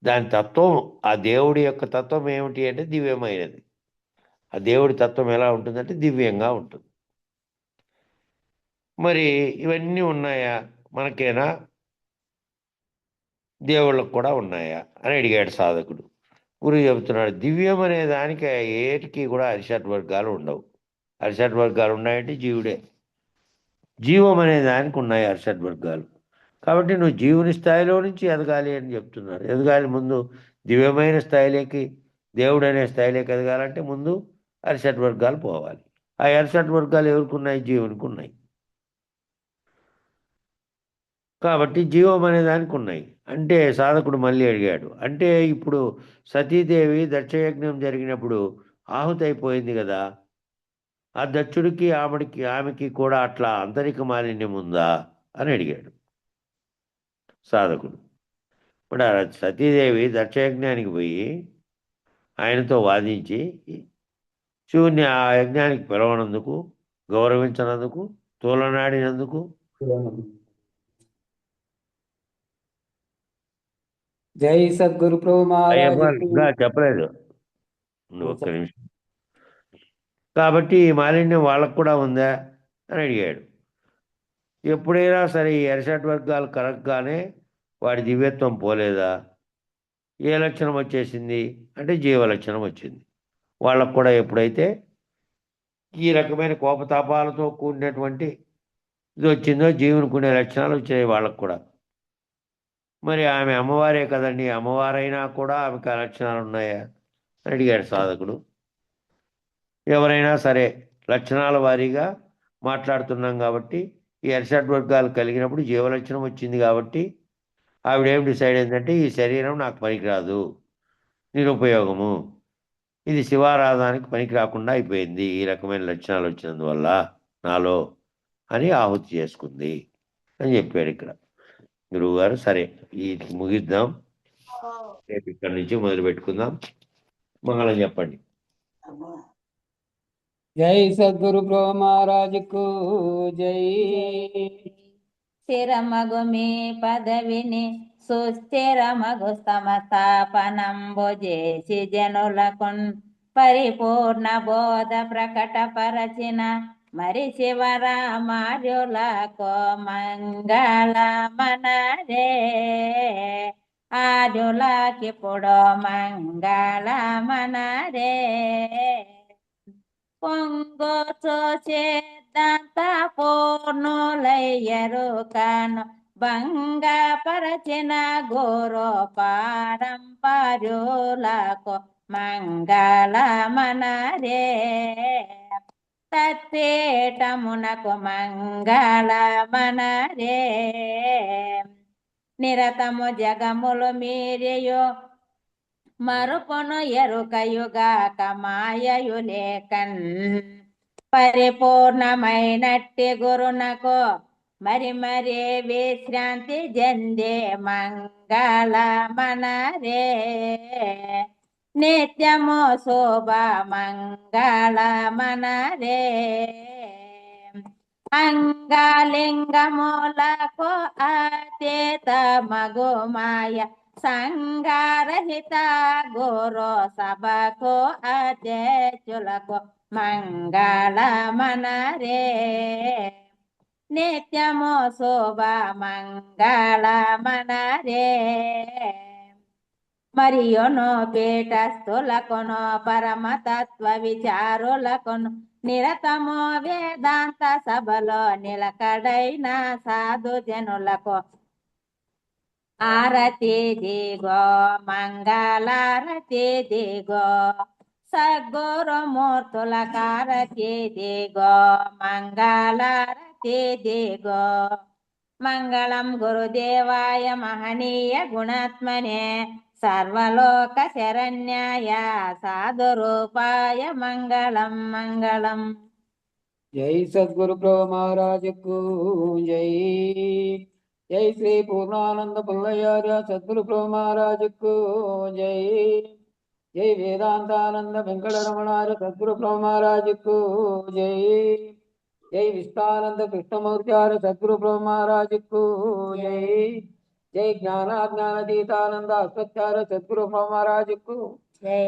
దాని తత్వం, ఆ దేవుడి యొక్క తత్వం ఏమిటి అంటే దివ్యమైనది. ఆ దేవుడి తత్వం ఎలా ఉంటుందంటే దివ్యంగా ఉంటుంది. మరి ఇవన్నీ ఉన్నాయా మనకేనా, దేవుళ్ళకు కూడా ఉన్నాయా అని అడిగాడు సాధకుడు. గురువు చెబుతున్నాడు, దివ్యం అనే దానికి ఏటికి కూడా అరిషడ్ వర్గాలు ఉండవు. అరిషడ్ వర్గాలు ఉన్నాయంటే జీవుడే. జీవం అనే దానికి ఉన్నాయి అరిషడ్ వర్గాలు. కాబట్టి నువ్వు జీవుని స్థాయిలో నుంచి ఎదగాలి అని చెప్తున్నారు. ఎదగాలి, ముందు దివ్యమైన స్థాయిలోకి, దేవుడు అనే స్థాయిలోకి ఎదగాలంటే ముందు అరిషడ్ వర్గాలు పోవాలి. ఆ అరిషడ్ వర్గాలు ఎవరికి ఉన్నాయి? జీవునికి ఉన్నాయి. కాబట్టి జీవం అనే దానికి ఉన్నాయి. అంటే సాధకుడు మళ్ళీ అడిగాడు, అంటే ఇప్పుడు సతీదేవి దక్షయజ్ఞం జరిగినప్పుడు ఆహుతి అయిపోయింది కదా, ఆ దక్షుడికి ఆమెకి కూడా అట్లా ఆంతరిక మాలిన్యం ఉందా అని అడిగాడు సాధకుడు. ఇప్పుడు ఆ సతీదేవి దక్షయజ్ఞానికి పోయి ఆయనతో వాదించి శివుణ్ణి ఆ యజ్ఞానికి పిలవనందుకు, గౌరవించనందుకు, తూలనాడినందుకు, జై సద్గురు ప్రభు మహారాజ్ ఇంకా చెప్పలేదు నువ్వు, ఒక్క నిమిషం. కాబట్టి ఈ మాలిన్యం వాళ్ళకు కూడా ఉందా అని అడిగాడు. ఎప్పుడైనా సరే ఈ అరిషడ్ వర్గాలు కరగగానే వాడి దివ్యత్వం పోలేదా? ఏ లక్షణం వచ్చేసింది అంటే జీవ లక్షణం వచ్చింది. వాళ్ళకు కూడా ఎప్పుడైతే ఈ రకమైన కోపతాపాలతో కూడినటువంటి ఇది వచ్చిందో, జీవునికునే లక్షణాలు వచ్చాయి వాళ్ళకు కూడా. మరి ఆమె అమ్మవారే కదండి, అమ్మవారైనా కూడా ఆమెకు ఆ లక్షణాలు ఉన్నాయా అని అడిగాడు సాధకుడు. ఎవరైనా సరే లక్షణాల వారీగా మాట్లాడుతున్నాం కాబట్టి, ఈ అరిషడ్ వర్గాలు కలిగినప్పుడు జీవలక్షణం వచ్చింది కాబట్టి ఆవిడేం డిసైడ్ అయిందంటే ఈ శరీరం నాకు పనికిరాదు, నిరుపయోగము, ఇది శివారాధనకి పనికి రాకుండా అయిపోయింది ఈ రకమైన లక్షణాలు వచ్చినందువల్ల నాలో అని ఆహుతి చేసుకుంది అని చెప్పాడు ఇక్కడ గురువుగారు. సరే, ఇది ముగిద్దాం, రేపు ఇక్కడి నుంచి మొదలు పెట్టుకుందాం. మంగళం చెప్పండి. జై సద్గురు ప్రభు మహారాజుకు జై. స్థిరమగు మీ పదవిని సుస్థిరమగు సమస్థాపనంబు చేసి జనులకు పరిపూర్ణ బోధ ప్రకటపరచిన మరి శివరామార్యులకు మంగళమనరే ఆర్యులకిప్పుడు మంగళమనరే పొంగు చూచేద్దంత పూర్ణులయ్యరు కాను భంగపరచిన గురు పారంపర్యులకు మంగళమనరే తత్పీఠమునకు మంగళమనరే నిరతము జగములు మీరియు మరుపును ఎరుకయుగాక మాయయు లేకన్ పరిపూర్ణమైనట్టి గురునకు మరి మరి విశ్రాంతి జందే మంగళమనరే నిత్యము శోభ మంగళమనరే అంగలింగములకు అతీత మగుమాయ సంగారహిత గురు సభకు అధ్యక్షులకు మంగళమనరే నిత్యము శోభ మంగళమనరే మరియును పీఠస్థులకును పరమతత్వ విచారులకును నిరతము వేదాంత సభలో నిలకడైన సాధు జనులకు ఆరతి దిగో మంగళారతి దిగో సద్గురుమూర్తుల కారతి దిగో మంగళారతి దిగో మంగళం గురుదేవాయ మహనీయ గుణాత్మనే సర్వలోక శరణ్యాయ సాధురూపాయ మంగళం మంగళం. జై సద్గురు ప్రభు మహారాజుకు జై. జై శ్రీ పూర్ణానంద పుల్లయ్యార్య సద్గురు ప్రభు మహారాజుకు జై. జై వేదాంతానంద వెంకటరమణార్య సద్గురు ప్రభు మహారాజుకు జై. జై విష్ణానంద కృష్ణమూర్త్యార్య సద్గురు ప్రభు మహారాజుకు జై. జై జ్ఞానాజ్ఞానతీతానంద అశ్వత్యార్య సద్గురు ప్రభు మహారాజుకు జై.